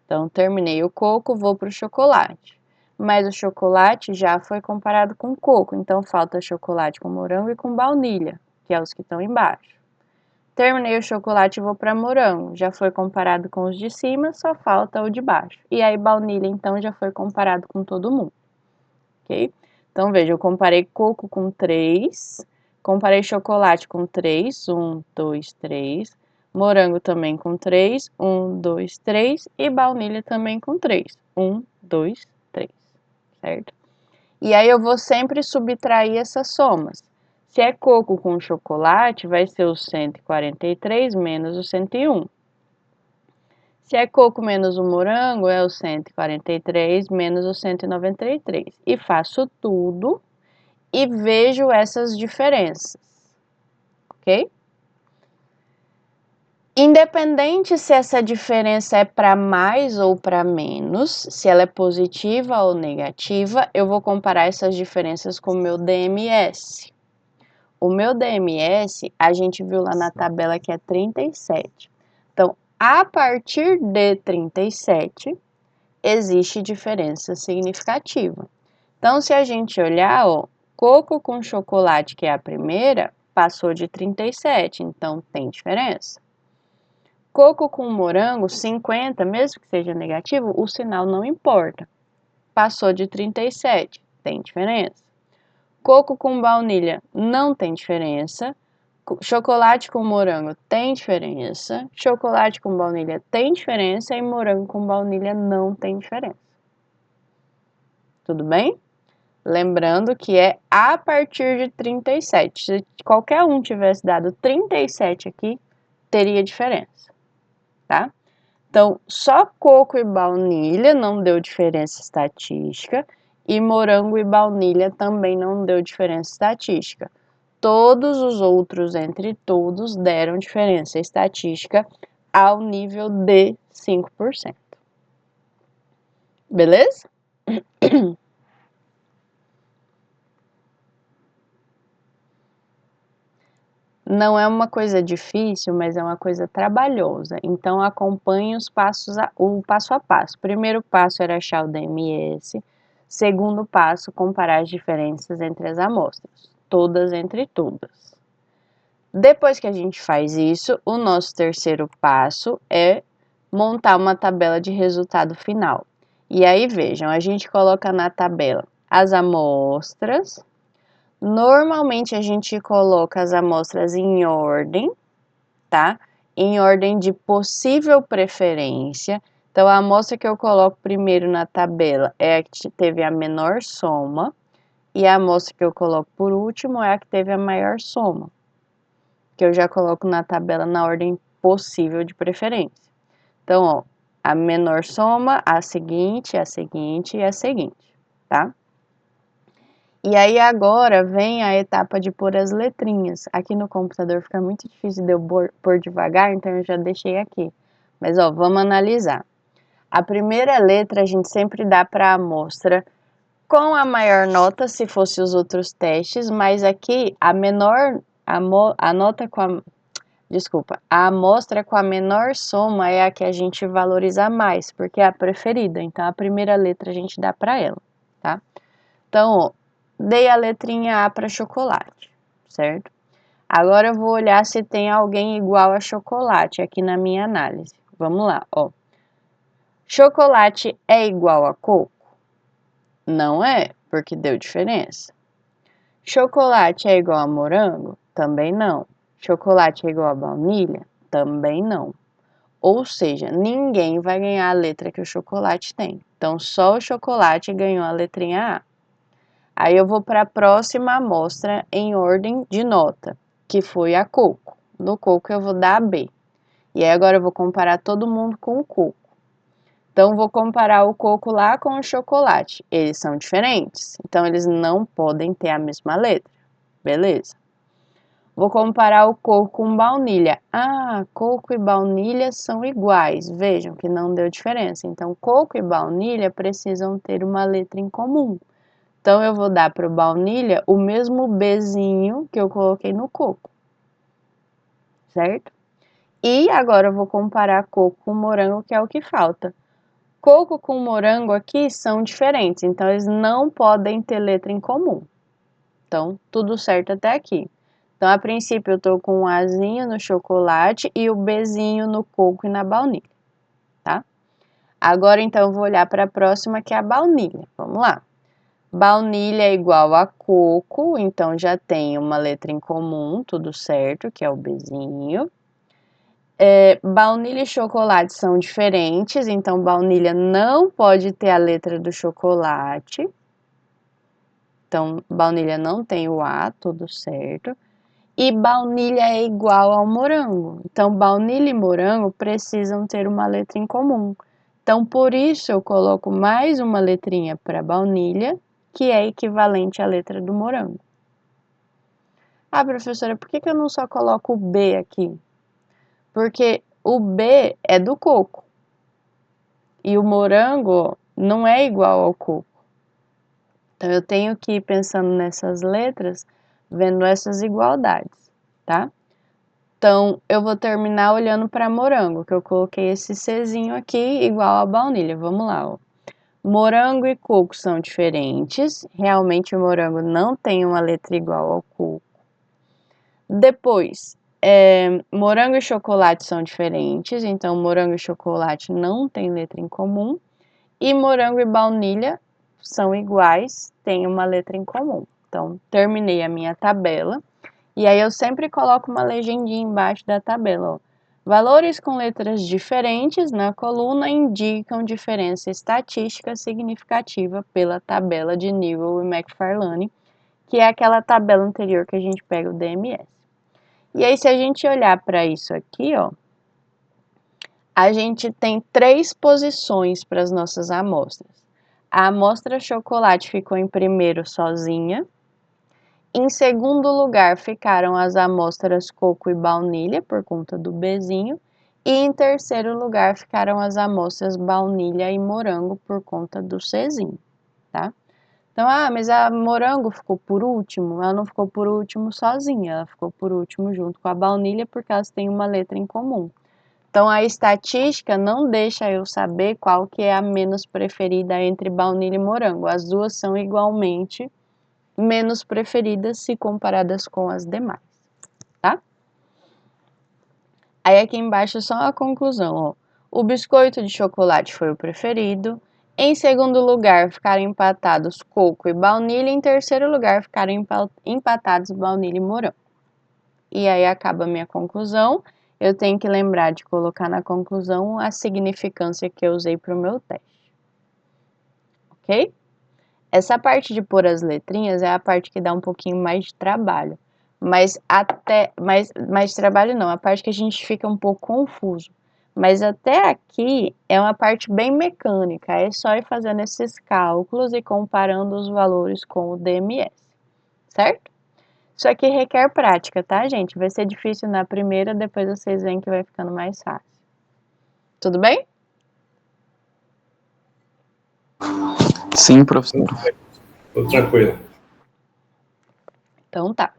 Então, terminei o coco, vou para o chocolate. Mas o chocolate já foi comparado com coco, então falta chocolate com morango e com baunilha, que é os que estão embaixo. Terminei o chocolate e vou para morango. Já foi comparado com os de cima, só falta o de baixo. E aí, baunilha, então, já foi comparado com todo mundo. Ok? Então, veja, eu comparei coco com 3, comparei chocolate com 3, 1, 2, 3, morango também com 3, 1, 2, 3, e baunilha também com 3, 1, 2, 3, certo? E aí, eu vou sempre subtrair essas somas. Se é coco com chocolate, vai ser o 143 menos o 101. Se é coco menos o morango, é o 143 menos o 193. E faço tudo e vejo essas diferenças, ok? Independente se essa diferença é para mais ou para menos, se ela é positiva ou negativa, eu vou comparar essas diferenças com o meu DMS. O meu DMS, a gente viu lá na tabela que é 37. Então, a partir de 37, existe diferença significativa. Então, se a gente olhar, ó, coco com chocolate, que é a primeira, passou de 37, então tem diferença. Coco com morango, 50, mesmo que seja negativo, o sinal não importa. Passou de 37, tem diferença. Coco com baunilha não tem diferença. Chocolate com morango tem diferença. Chocolate com baunilha tem diferença e morango com baunilha não tem diferença. Tudo bem? Lembrando que é a partir de 37. Se qualquer um tivesse dado 37 aqui, teria diferença, tá? Então, só coco e baunilha não deu diferença estatística e morango e baunilha também não deu diferença estatística. Todos os outros entre todos deram diferença estatística ao nível de 5%. Beleza? não é uma coisa difícil, mas é uma coisa trabalhosa. Então, acompanhe o passo a passo. Primeiro passo era achar o DMS. Segundo passo, comparar as diferenças entre as amostras, todas entre todas. Depois que a gente faz isso, o nosso terceiro passo é montar uma tabela de resultado final. E aí, vejam, a gente coloca na tabela as amostras. Normalmente a gente coloca as amostras em ordem, tá? Em ordem de possível preferência. Então, a amostra que eu coloco primeiro na tabela é a que teve a menor soma, e a amostra que eu coloco por último é a que teve a maior soma, que eu já coloco na tabela na ordem possível de preferência. Então, ó, a menor soma, a seguinte e a seguinte, tá? E aí agora vem a etapa de pôr as letrinhas. Aqui no computador fica muito difícil de eu pôr devagar, então eu já deixei aqui. Mas ó, vamos analisar. A primeira letra a gente sempre dá para a amostra com a maior nota, se fosse os outros testes, mas aqui a menor, a nota com a, desculpa, a amostra com a menor soma é a que a gente valoriza mais, porque é a preferida. Então a primeira letra a gente dá para ela, tá? Então, ó, dei a letrinha A para chocolate, certo? Agora eu vou olhar se tem alguém igual a chocolate aqui na minha análise. Vamos lá, ó. Chocolate é igual a coco? Não é, porque deu diferença. Chocolate é igual a morango? Também não. Chocolate é igual a baunilha? Também não. Ou seja, ninguém vai ganhar a letra que o chocolate tem. Então, só o chocolate ganhou a letrinha A. Aí eu vou para a próxima amostra em ordem de nota, que foi a coco. No coco eu vou dar a B. E aí agora eu vou comparar todo mundo com o coco. Então, vou comparar o coco lá com o chocolate. Eles são diferentes, então eles não podem ter a mesma letra. Beleza. Vou comparar o coco com baunilha. Ah, coco e baunilha são iguais. Vejam que não deu diferença. Então, coco e baunilha precisam ter uma letra em comum. Então, eu vou dar para o baunilha o mesmo Bzinho que eu coloquei no coco, certo? E agora eu vou comparar coco com morango, que é o que falta. Coco com morango aqui são diferentes, então eles não podem ter letra em comum. Então, tudo certo até aqui. Então, a princípio, eu tô com um Azinho no chocolate e o Bzinho no coco e na baunilha, tá? Agora, então, eu vou olhar para a próxima, que é a baunilha. Vamos lá. Baunilha é igual a coco, então já tem uma letra em comum, tudo certo, que é o Bzinho. Baunilha e chocolate são diferentes, então baunilha não pode ter a letra do chocolate. Então, baunilha não tem o A, tudo certo. E baunilha é igual ao morango. Então, baunilha e morango precisam ter uma letra em comum. Então, por isso eu coloco mais uma letrinha para baunilha, que é equivalente à letra do morango. Ah, professora, por que eu não só coloco o B aqui? Porque o B é do coco. E o morango não é igual ao coco. Então, eu tenho que ir pensando nessas letras, vendo essas igualdades, tá? Então, eu vou terminar olhando para morango, que eu coloquei esse Czinho aqui igual a baunilha. Vamos lá, ó. Morango e coco são diferentes. Realmente, o morango não tem uma letra igual ao coco. Depois, morango e chocolate são diferentes. Então, morango e chocolate não tem letra em comum. E morango e baunilha são iguais, têm uma letra em comum. Então, terminei a minha tabela. E aí eu sempre coloco uma legendinha embaixo da tabela, ó. Valores com letras diferentes na coluna indicam diferença estatística significativa pela tabela de Newell e Macfarlane, que é aquela tabela anterior que a gente pega o DMS. E aí, se a gente olhar para isso aqui, ó, a gente tem 3 posições para as nossas amostras. A amostra chocolate ficou em primeiro sozinha. Em segundo lugar ficaram as amostras coco e baunilha, por conta do Bzinho. E em terceiro lugar ficaram as amostras baunilha e morango, por conta do Czinho, tá? Então, mas a morango ficou por último. Ela não ficou por último sozinha, ela ficou por último junto com a baunilha porque elas têm uma letra em comum. Então, a estatística não deixa eu saber qual que é a menos preferida entre baunilha e morango. As duas são igualmente menos preferidas se comparadas com as demais, tá? Aí aqui embaixo só a conclusão, ó. O biscoito de chocolate foi o preferido. Em segundo lugar, ficaram empatados coco e baunilha. Em terceiro lugar, ficaram empatados baunilha e morango. E aí acaba a minha conclusão. Eu tenho que lembrar de colocar na conclusão a significância que eu usei para o meu teste. Ok? Essa parte de pôr as letrinhas é a parte que dá um pouquinho mais de trabalho. Mas mais trabalho não, a parte que a gente fica um pouco confuso. Mas até aqui é uma parte bem mecânica, é só ir fazendo esses cálculos e comparando os valores com o DMS, certo? Isso aqui requer prática, tá, gente? Vai ser difícil na primeira, depois vocês veem que vai ficando mais fácil. Tudo bem? Sim, professor. Tô tranquilo. Então tá.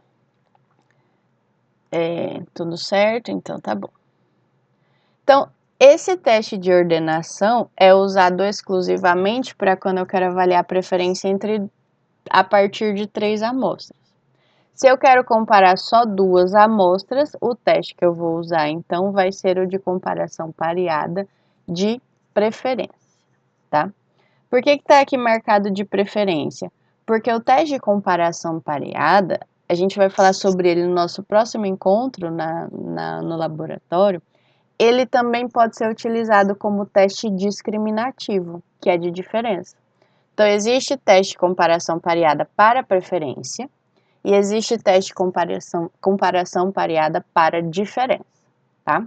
Tudo certo? Então tá bom. Então, esse teste de ordenação é usado exclusivamente para quando eu quero avaliar a preferência a partir de 3 amostras. Se eu quero comparar só 2 amostras, o teste que eu vou usar então vai ser o de comparação pareada de preferência, tá? Por que está aqui marcado de preferência? Porque o teste de comparação pareada, a gente vai falar sobre ele no nosso próximo encontro no laboratório, ele também pode ser utilizado como teste discriminativo, que é de diferença. Então, existe teste de comparação pareada para preferência e existe teste de comparação pareada para diferença, tá?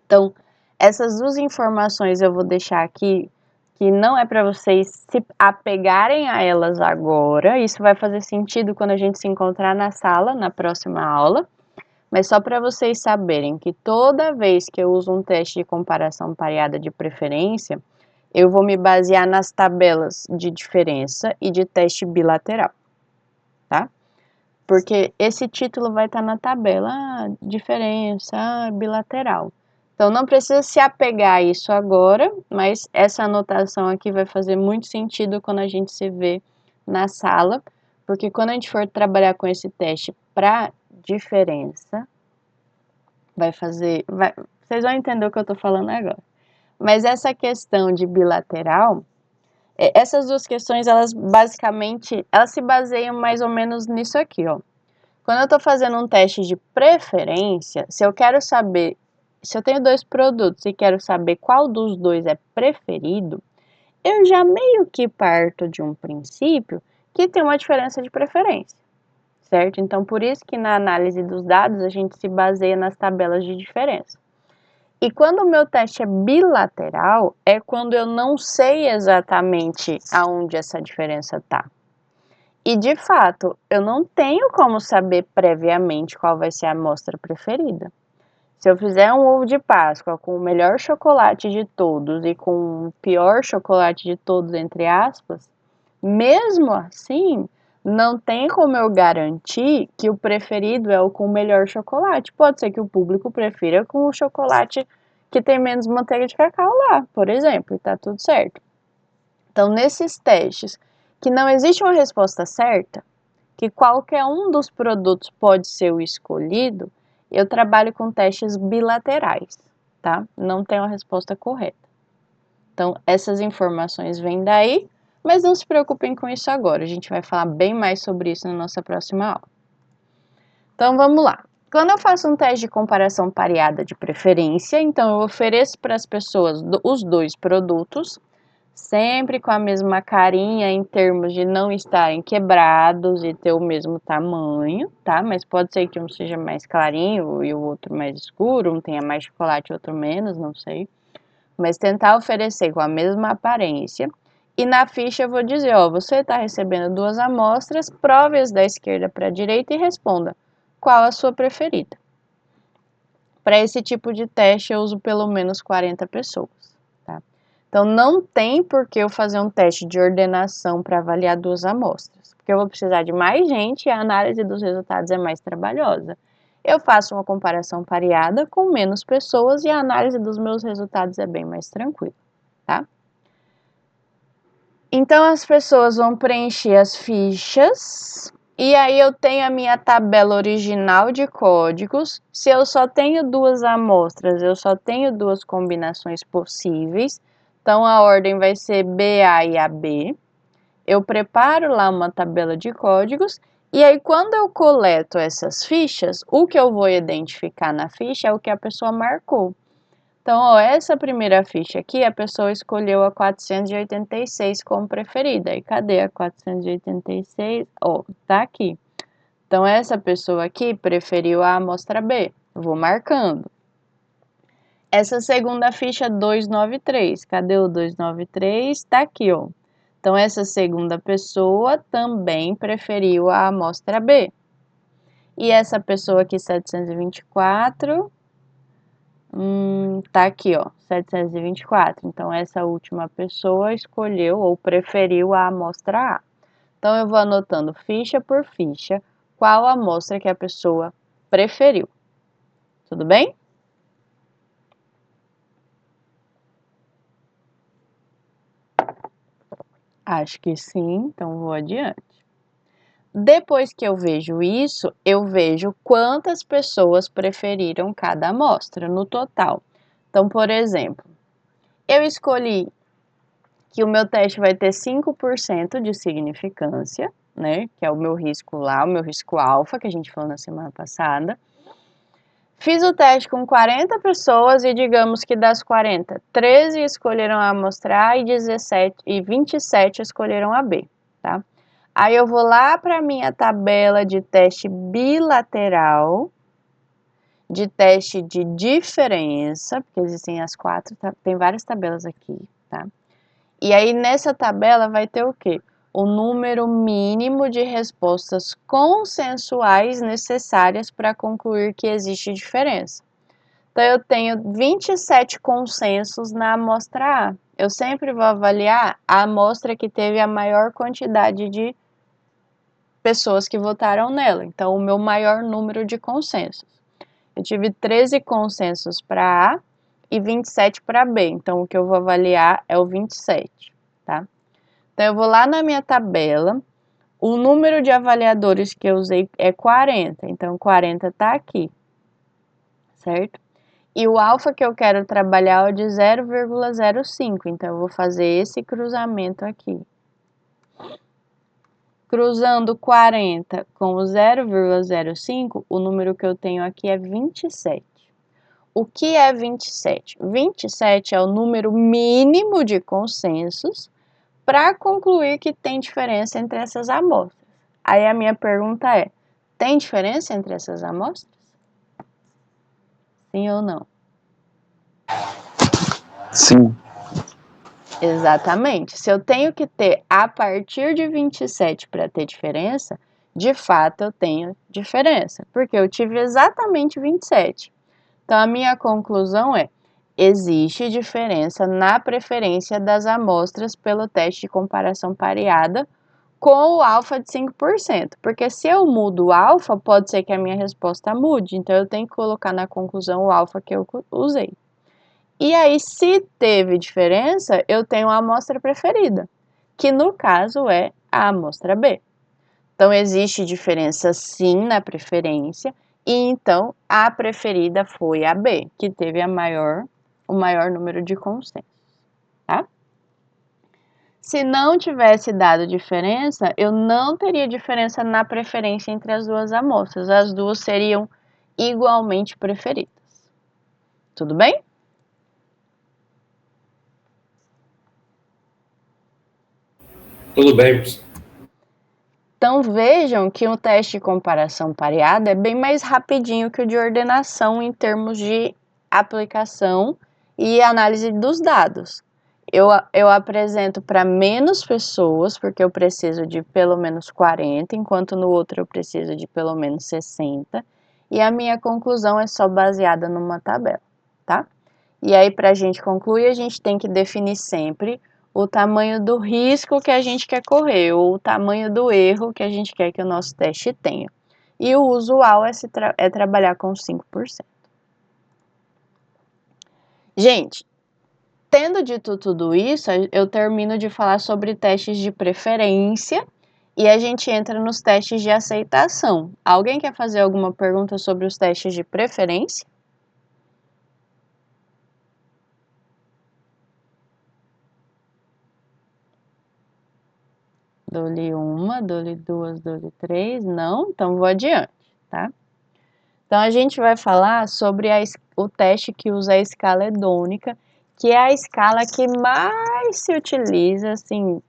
Então, essas duas informações eu vou deixar aqui, que não é para vocês se apegarem a elas agora, isso vai fazer sentido quando a gente se encontrar na sala, na próxima aula, mas só para vocês saberem que toda vez que eu uso um teste de comparação pareada de preferência, eu vou me basear nas tabelas de diferença e de teste bilateral, tá? Porque esse título vai estar na tabela, diferença bilateral. Então, não precisa se apegar a isso agora, mas essa anotação aqui vai fazer muito sentido quando a gente se vê na sala, porque quando a gente for trabalhar com esse teste para diferença, vocês vão entender o que eu estou falando agora. Mas essa questão de bilateral, essas duas questões, elas se baseiam mais ou menos nisso aqui, ó. Quando eu estou fazendo um teste de preferência, se eu tenho 2 produtos e quero saber qual dos 2 é preferido, eu já meio que parto de um princípio que tem uma diferença de preferência, certo? Então, por isso que na análise dos dados a gente se baseia nas tabelas de diferença. E quando o meu teste é bilateral, é quando eu não sei exatamente aonde essa diferença está. E, de fato, eu não tenho como saber previamente qual vai ser a amostra preferida. Se eu fizer um ovo de Páscoa com o melhor chocolate de todos e com o pior chocolate de todos, entre aspas, mesmo assim, não tem como eu garantir que o preferido é o com o melhor chocolate. Pode ser que o público prefira com o chocolate que tem menos manteiga de cacau lá, por exemplo, e tá tudo certo. Então, nesses testes que não existe uma resposta certa, que qualquer um dos produtos pode ser o escolhido, eu trabalho com testes bilaterais, tá? Não tem uma resposta correta. Então, essas informações vêm daí, mas não se preocupem com isso agora, a gente vai falar bem mais sobre isso na nossa próxima aula. Então, vamos lá. Quando eu faço um teste de comparação pareada de preferência, então eu ofereço para as pessoas os 2 produtos, sempre com a mesma carinha em termos de não estarem quebrados e ter o mesmo tamanho, tá? Mas pode ser que um seja mais clarinho e o outro mais escuro, um tenha mais chocolate e outro menos, não sei. Mas tentar oferecer com a mesma aparência. E na ficha eu vou dizer, ó, você está recebendo 2 amostras, prove-as da esquerda para a direita e responda qual a sua preferida. Para esse tipo de teste eu uso pelo menos 40 pessoas, tá? Então, não tem por que eu fazer um teste de ordenação para avaliar 2 amostras, porque eu vou precisar de mais gente e a análise dos resultados é mais trabalhosa. Eu faço uma comparação pareada com menos pessoas e a análise dos meus resultados é bem mais tranquila, tá? Então, as pessoas vão preencher as fichas e aí eu tenho a minha tabela original de códigos. Se eu só tenho 2 amostras, eu só tenho 2 combinações possíveis. Então, a ordem vai ser BA e AB. Eu preparo lá uma tabela de códigos e aí quando eu coleto essas fichas, o que eu vou identificar na ficha é o que a pessoa marcou. Então, ó, essa primeira ficha aqui, a pessoa escolheu a 486 como preferida. E cadê a 486? Ó, tá aqui. Então, essa pessoa aqui preferiu a amostra B. Eu vou marcando. Essa segunda ficha 293, cadê o 293? Tá aqui, ó. Então, essa segunda pessoa também preferiu a amostra B. E essa pessoa aqui, 724... tá aqui, ó, 724. Então, essa última pessoa escolheu ou preferiu a amostra A. Então, eu vou anotando ficha por ficha qual amostra que a pessoa preferiu. Tudo bem? Acho que sim, então vou adiante. Depois que eu vejo isso, eu vejo quantas pessoas preferiram cada amostra no total. Então, por exemplo, eu escolhi que o meu teste vai ter 5% de significância, né? Que é o meu risco lá, o meu risco alfa, que a gente falou na semana passada. Fiz o teste com 40 pessoas e digamos que das 40, 13 escolheram a amostra A e 27 escolheram a B, tá? Aí eu vou lá para a minha tabela de teste bilateral, de teste de diferença, porque existem as 4, tem várias tabelas aqui, tá? E aí, nessa tabela vai ter o quê? O número mínimo de respostas consensuais necessárias para concluir que existe diferença. Então, eu tenho 27 consensos na amostra A. Eu sempre vou avaliar a amostra que teve a maior quantidade de pessoas que votaram nela. Então, o meu maior número de consensos. Eu tive 13 consensos para A e 27 para B. Então, o que eu vou avaliar é o 27. Tá? Então, eu vou lá na minha tabela, o número de avaliadores que eu usei é 40, então 40 está aqui, certo? E o alfa que eu quero trabalhar é o de 0,05, então eu vou fazer esse cruzamento aqui. Cruzando 40 com o 0,05, o número que eu tenho aqui é 27. O que é 27? 27 é o número mínimo de consensos para concluir que tem diferença entre essas amostras. Aí a minha pergunta é, tem diferença entre essas amostras? Sim ou não? Sim. Exatamente. Se eu tenho que ter a partir de 27 para ter diferença, de fato eu tenho diferença, porque eu tive exatamente 27. Então a minha conclusão é, existe diferença na preferência das amostras pelo teste de comparação pareada com o alfa de 5%, porque se eu mudo o alfa, pode ser que a minha resposta mude, então eu tenho que colocar na conclusão o alfa que eu usei. E aí, se teve diferença, eu tenho a amostra preferida, que no caso é a amostra B. Então, existe diferença sim na preferência, e então a preferida foi a B, que teve o maior número de consensos, tá? Se não tivesse dado diferença, eu não teria diferença na preferência entre as duas amostras. As duas seriam igualmente preferidas. Tudo bem? Tudo bem, professor. Então vejam que o teste de comparação pareada é bem mais rapidinho que o de ordenação em termos de aplicação e análise dos dados. Eu apresento para menos pessoas, porque eu preciso de pelo menos 40, enquanto no outro eu preciso de pelo menos 60. E a minha conclusão é só baseada numa tabela, tá? E aí, para a gente concluir, a gente tem que definir sempre o tamanho do risco que a gente quer correr, ou o tamanho do erro que a gente quer que o nosso teste tenha. E o usual é trabalhar com 5%. Gente, tendo dito tudo isso, eu termino de falar sobre testes de preferência e a gente entra nos testes de aceitação. Alguém quer fazer alguma pergunta sobre os testes de preferência? Dou-lhe uma, dou-lhe duas, dou-lhe três. Não? Então vou adiante, tá? Então a gente vai falar sobre o teste que usa a escala hedônica, que é a escala que mais se utiliza, assim,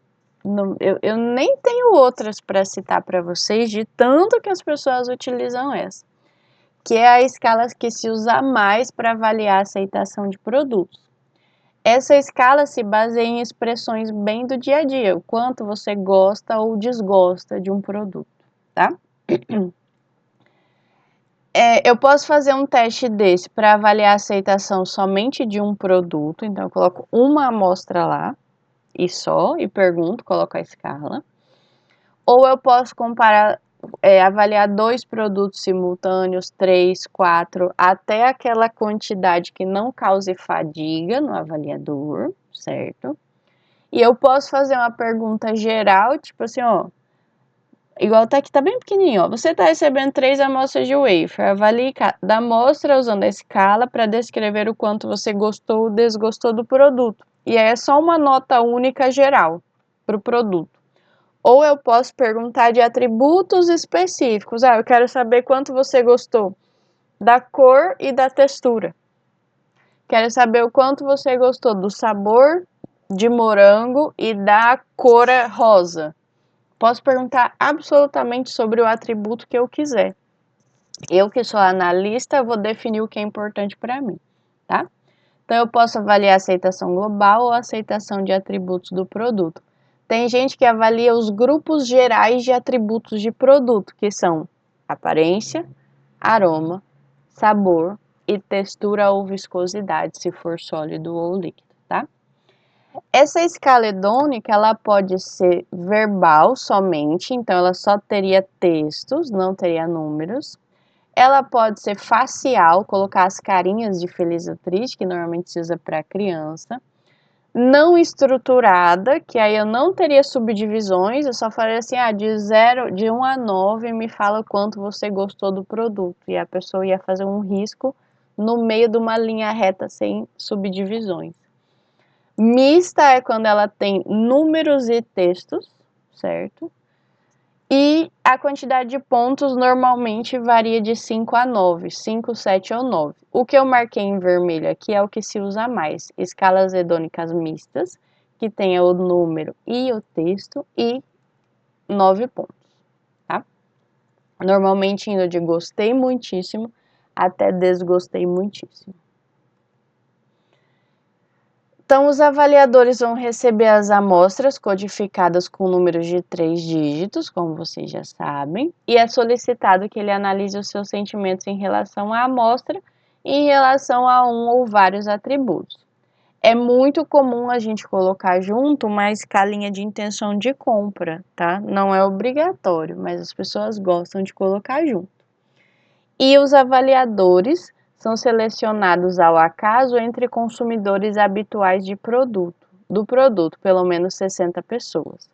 eu nem tenho outras para citar para vocês, de tanto que as pessoas utilizam essa, que é a escala que se usa mais para avaliar a aceitação de produtos. Essa escala se baseia em expressões bem do dia a dia, o quanto você gosta ou desgosta de um produto, tá? Eu posso fazer um teste desse para avaliar a aceitação somente de um produto, então eu coloco uma amostra lá e só, e pergunto, coloco a escala. Ou eu posso avaliar 2 produtos simultâneos, 3, 4, até aquela quantidade que não cause fadiga no avaliador, certo? E eu posso fazer uma pergunta geral, tipo assim, ó, igual tá aqui, tá bem pequenininho, ó. Você tá recebendo 3 amostras de wafer. Avalie cada amostra usando a escala para descrever o quanto você gostou ou desgostou do produto. E aí é só uma nota única geral para o produto. Ou eu posso perguntar de atributos específicos. Eu quero saber quanto você gostou da cor e da textura. Quero saber o quanto você gostou do sabor de morango e da cor rosa. Posso perguntar absolutamente sobre o atributo que eu quiser. Eu, que sou analista, vou definir o que é importante para mim, tá? Então, eu posso avaliar a aceitação global ou a aceitação de atributos do produto. Tem gente que avalia os grupos gerais de atributos de produto, que são aparência, aroma, sabor e textura ou viscosidade, se for sólido ou líquido, tá? Essa escala hedônica, ela pode ser verbal somente, então ela só teria textos, não teria números. Ela pode ser facial, colocar as carinhas de feliz ou triste, que normalmente se usa para criança. Não estruturada, que aí eu não teria subdivisões, eu só faria assim, de 1 a 9, me fala quanto você gostou do produto. E a pessoa ia fazer um risco no meio de uma linha reta sem subdivisões. Mista é quando ela tem números e textos, certo? E a quantidade de pontos normalmente varia de 5 a 9, 5, 7 ou 9. O que eu marquei em vermelho aqui é o que se usa mais. Escalas hedônicas mistas, que tenha o número e o texto, e 9 pontos, tá? Normalmente indo de gostei muitíssimo até desgostei muitíssimo. Então, os avaliadores vão receber as amostras codificadas com números de 3 dígitos, como vocês já sabem, e é solicitado que ele analise os seus sentimentos em relação à amostra e em relação a um ou vários atributos. É muito comum a gente colocar junto uma escalinha de intenção de compra, tá? Não é obrigatório, mas as pessoas gostam de colocar junto. E os avaliadores são selecionados ao acaso entre consumidores habituais do produto, pelo menos 60 pessoas.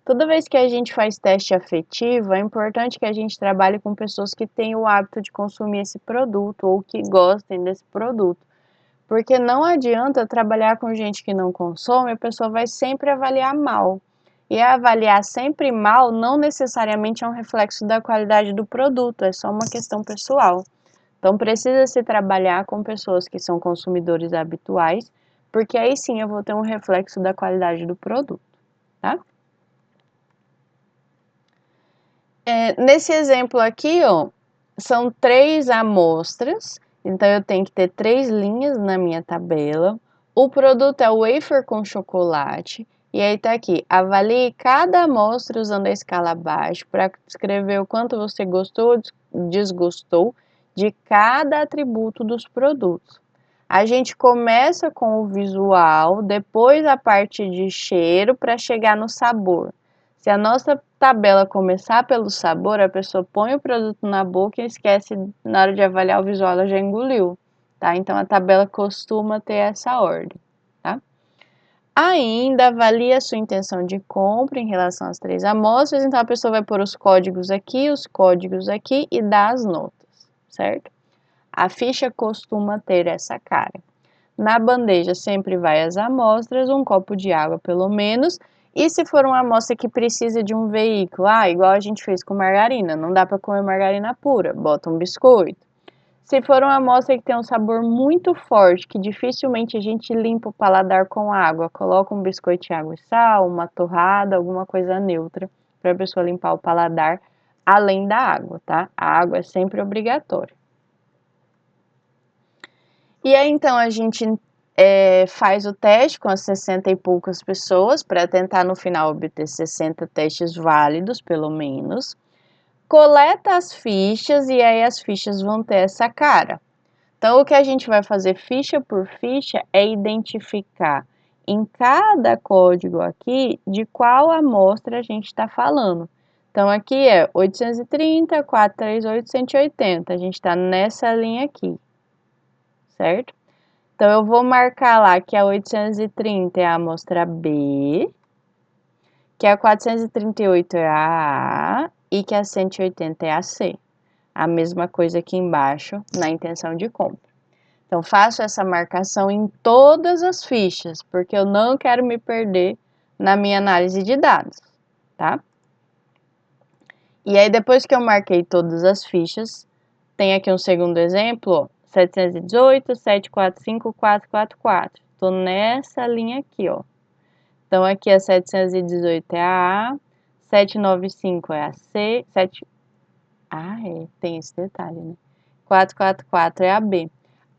Toda vez que a gente faz teste afetivo, é importante que a gente trabalhe com pessoas que têm o hábito de consumir esse produto ou que gostem desse produto. Porque não adianta trabalhar com gente que não consome, a pessoa vai sempre avaliar mal. E avaliar sempre mal não necessariamente é um reflexo da qualidade do produto, é só uma questão pessoal. Então, precisa se trabalhar com pessoas que são consumidores habituais, porque aí sim eu vou ter um reflexo da qualidade do produto, tá? Nesse exemplo aqui, ó, são 3 amostras, então eu tenho que ter 3 linhas na minha tabela. O produto é o wafer com chocolate, e aí tá aqui, avalie cada amostra usando a escala abaixo para descrever o quanto você gostou ou desgostou de cada atributo dos produtos. A gente começa com o visual, depois a parte de cheiro para chegar no sabor. Se a nossa tabela começar pelo sabor, a pessoa põe o produto na boca e esquece, na hora de avaliar o visual, ela já engoliu, tá? Então a tabela costuma ter essa ordem, tá? Ainda avalia a sua intenção de compra em relação às 3 amostras, então a pessoa vai pôr os códigos aqui e dá as notas, certo? A ficha costuma ter essa cara. Na bandeja sempre vai as amostras, um copo de água pelo menos. E se for uma amostra que precisa de um veículo, igual a gente fez com margarina, não dá para comer margarina pura, bota um biscoito. Se for uma amostra que tem um sabor muito forte, que dificilmente a gente limpa o paladar com água, coloca um biscoito de água e sal, uma torrada, alguma coisa neutra, para a pessoa limpar o paladar, além da água, tá? A água é sempre obrigatória. E aí, então, a gente faz o teste com as 60 e poucas pessoas para tentar, no final, obter 60 testes válidos, pelo menos. Coleta as fichas e aí as fichas vão ter essa cara. Então, o que a gente vai fazer ficha por ficha é identificar em cada código aqui de qual amostra a gente está falando. Então, aqui é 830, 438, 180. A gente está nessa linha aqui, certo? Então, eu vou marcar lá que a 830 é a amostra B, que a 438 é a A e que a 180 é a C. A mesma coisa aqui embaixo na intenção de compra. Então, faço essa marcação em todas as fichas, porque eu não quero me perder na minha análise de dados, tá? E aí, depois que eu marquei todas as fichas, tem aqui um segundo exemplo, ó, 718, 745, 444. Estou nessa linha aqui, ó. Então, aqui a 718 é a A, 795 é a C, tem esse detalhe, né? 444 é a B.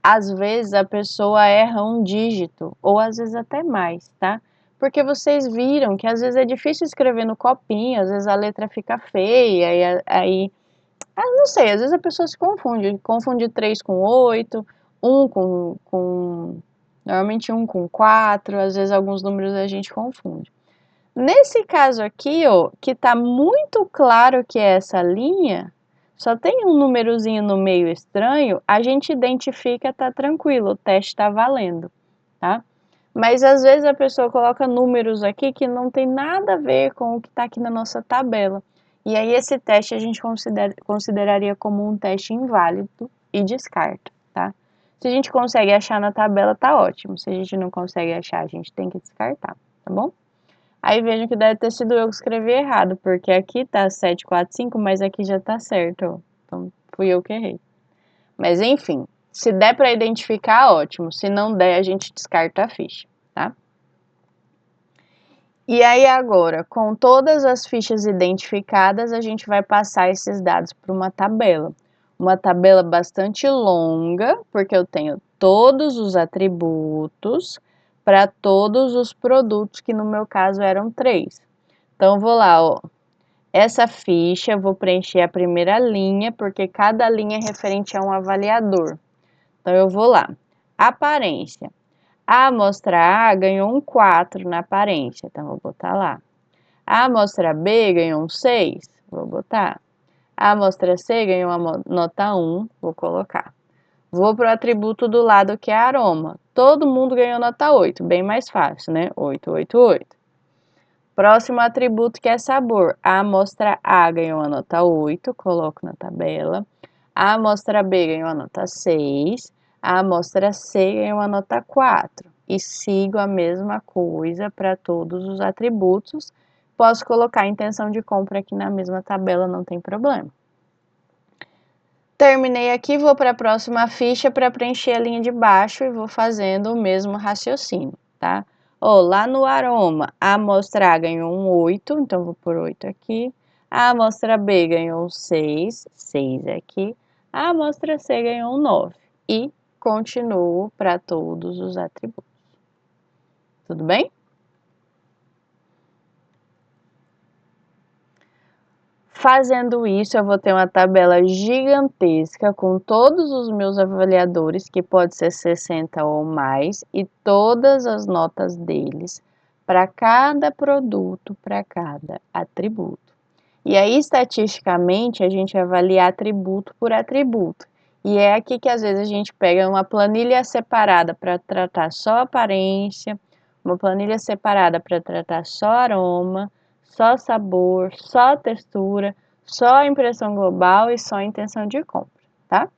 Às vezes a pessoa erra um dígito, ou às vezes até mais, tá? Porque vocês viram que às vezes é difícil escrever no copinho, às vezes a letra fica feia, e aí não sei, às vezes a pessoa se confunde 3 com 8, 1 normalmente 1 com 4, às vezes alguns números a gente confunde. Nesse caso aqui, ó, que tá muito claro que é essa linha, só tem um númerozinho no meio estranho, a gente identifica, tá tranquilo, o teste tá valendo, tá? Mas às vezes a pessoa coloca números aqui que não tem nada a ver com o que tá aqui na nossa tabela. E aí esse teste a gente consideraria como um teste inválido e descarta, tá? Se a gente consegue achar na tabela, tá ótimo. Se a gente não consegue achar, a gente tem que descartar, tá bom? Aí vejam que deve ter sido eu que escrevi errado, porque aqui tá 745, mas aqui já tá certo, ó. Então fui eu que errei. Mas enfim, se der para identificar, ótimo. Se não der, a gente descarta a ficha, tá? E aí agora, com todas as fichas identificadas, a gente vai passar esses dados para uma tabela. Uma tabela bastante longa, porque eu tenho todos os atributos para todos os produtos, que no meu caso eram 3. Então, vou lá, ó. Essa ficha, eu vou preencher a primeira linha, porque cada linha é referente a um avaliador. Então, eu vou lá. Aparência. A amostra A ganhou um 4 na aparência, então vou botar lá. A amostra B ganhou um 6, vou botar. A amostra C ganhou uma nota 1, vou colocar. Vou para o atributo do lado que é aroma. Todo mundo ganhou nota 8, bem mais fácil, né? 8, 8, 8. Próximo atributo que é sabor. A amostra A ganhou a nota 8, coloco na tabela. A amostra B ganhou a nota 6. A amostra C ganhou a nota 4. E sigo a mesma coisa para todos os atributos. Posso colocar a intenção de compra aqui na mesma tabela, não tem problema. Terminei aqui, vou para a próxima ficha para preencher a linha de baixo e vou fazendo o mesmo raciocínio, tá? Lá no aroma, a amostra A ganhou um 8, então vou por 8 aqui. A amostra B ganhou um 6, 6 aqui. A amostra C ganhou um 9 e continuo para todos os atributos. Tudo bem? Fazendo isso, eu vou ter uma tabela gigantesca com todos os meus avaliadores, que pode ser 60 ou mais, e todas as notas deles para cada produto, para cada atributo. E aí, estatisticamente, a gente avalia atributo por atributo. E é aqui que às vezes a gente pega uma planilha separada para tratar só aparência, uma planilha separada para tratar só aroma, só sabor, só textura, só impressão global e só intenção de compra, tá?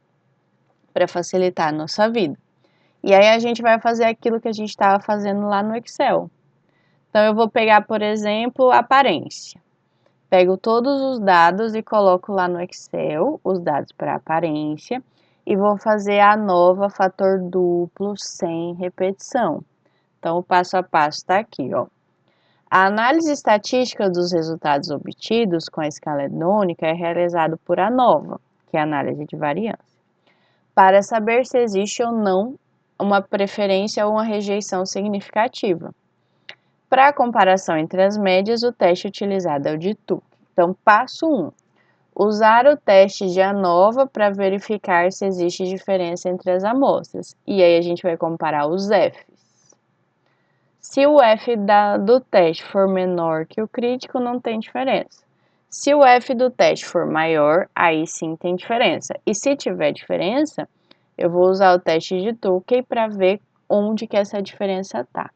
Para facilitar a nossa vida. E aí a gente vai fazer aquilo que a gente estava fazendo lá no Excel. Então eu vou pegar, por exemplo, aparência. Pego todos os dados e coloco lá no Excel, os dados para aparência, e vou fazer a nova fator duplo sem repetição. Então o passo a passo está aqui, ó. A análise estatística dos resultados obtidos com a escala hedônica é realizada por ANOVA, que é a análise de variância, para saber se existe ou não uma preferência ou uma rejeição significativa. Para a comparação entre as médias, o teste utilizado é o de Tukey. Então, passo 1. Usar o teste de ANOVA para verificar se existe diferença entre as amostras. E aí a gente vai comparar os Fs. Se o F do teste for menor que o crítico, não tem diferença. Se o F do teste for maior, aí sim tem diferença. E se tiver diferença, eu vou usar o teste de Tukey para ver onde que essa diferença está.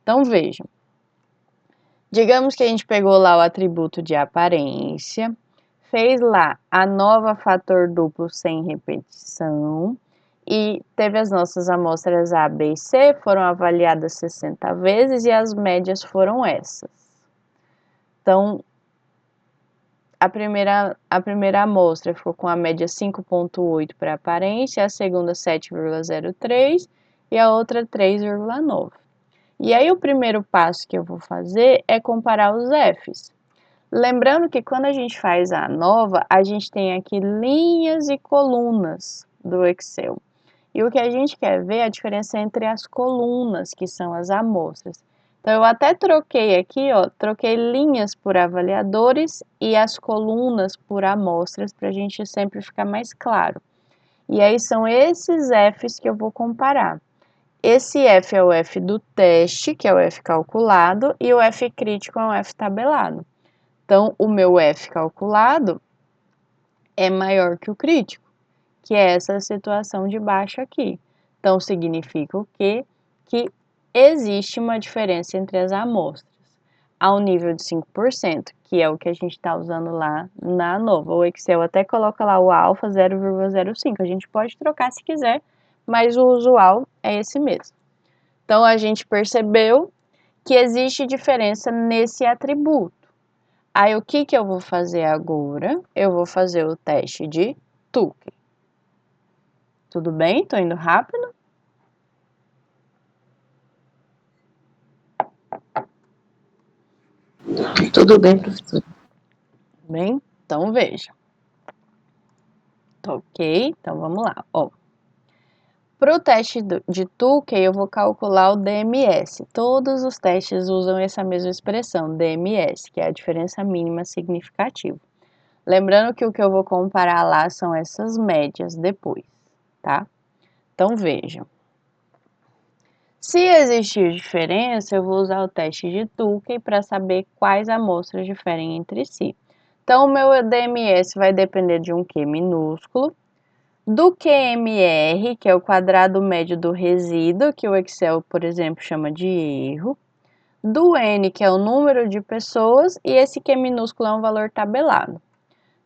Então, vejam. Digamos que a gente pegou lá o atributo de aparência, fez lá a nova fator duplo sem repetição e teve as nossas amostras A, B e C, foram avaliadas 60 vezes e as médias foram essas. Então, a primeira amostra ficou com a média 5,8 para aparência, a segunda 7,03 e a outra 3,9. E aí o primeiro passo que eu vou fazer é comparar os Fs. Lembrando que quando a gente faz a ANOVA, a gente tem aqui linhas e colunas do Excel. E o que a gente quer ver é a diferença entre as colunas, que são as amostras. Então, eu até troquei aqui, ó, troquei linhas por avaliadores e as colunas por amostras, para a gente sempre ficar mais claro. E aí são esses Fs que eu vou comparar. Esse F é o F do teste, que é o F calculado, e o F crítico é o F tabelado. Então, o meu F calculado é maior que o crítico, que é essa situação de baixo aqui. Então, significa o quê? Que existe uma diferença entre as amostras, ao nível de 5%, que é o que a gente está usando lá na ANOVA. O Excel até coloca lá o alfa 0,05. A gente pode trocar se quiser, mas o usual é esse mesmo. Então, a gente percebeu que existe diferença nesse atributo. Aí, o que eu vou fazer agora? Eu vou fazer o teste de Tukey. Tudo bem? Tô indo rápido? Tudo bem, professor. Bem, então veja. Ok, então vamos lá. Para o teste de Tukey, eu vou calcular o DMS. Todos os testes usam essa mesma expressão, DMS, que é a diferença mínima significativa. Lembrando que o que eu vou comparar lá são essas médias depois, tá? Então, vejam. Se existir diferença, eu vou usar o teste de Tukey para saber quais amostras diferem entre si. Então, o meu DMS vai depender de um Q minúsculo, do QMR, que é o quadrado médio do resíduo, que o Excel, por exemplo, chama de erro, do N, que é o número de pessoas, e esse Q minúsculo é um valor tabelado.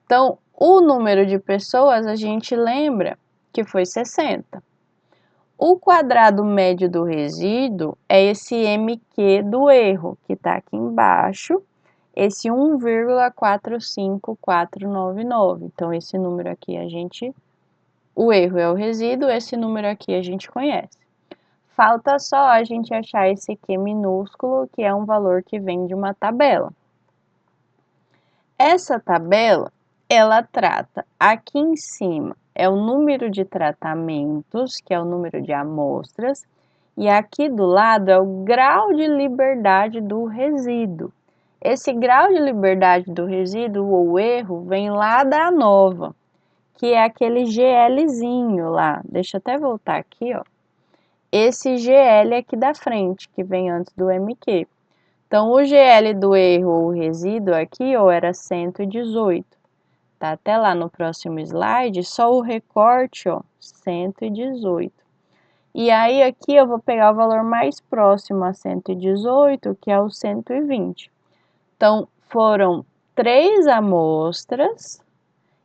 Então, o número de pessoas, a gente lembra que foi 60. O quadrado médio do resíduo é esse MQ do erro, que está aqui embaixo, esse 1,45499. Então, esse número aqui o erro é o resíduo, esse número aqui a gente conhece. Falta só a gente achar esse Q minúsculo, que é um valor que vem de uma tabela. Essa tabela, ela trata aqui em cima, é o número de tratamentos, que é o número de amostras, e aqui do lado é o grau de liberdade do resíduo. Esse grau de liberdade do resíduo ou erro vem lá da ANOVA, que é aquele GLzinho lá. Deixa eu até voltar aqui, ó. Esse GL aqui da frente, que vem antes do MQ. Então, o GL do erro ou resíduo aqui, ó, era 118. Tá até lá no próximo slide, só o recorte, ó, 118. E aí, aqui eu vou pegar o valor mais próximo a 118, que é o 120. Então, foram 3 amostras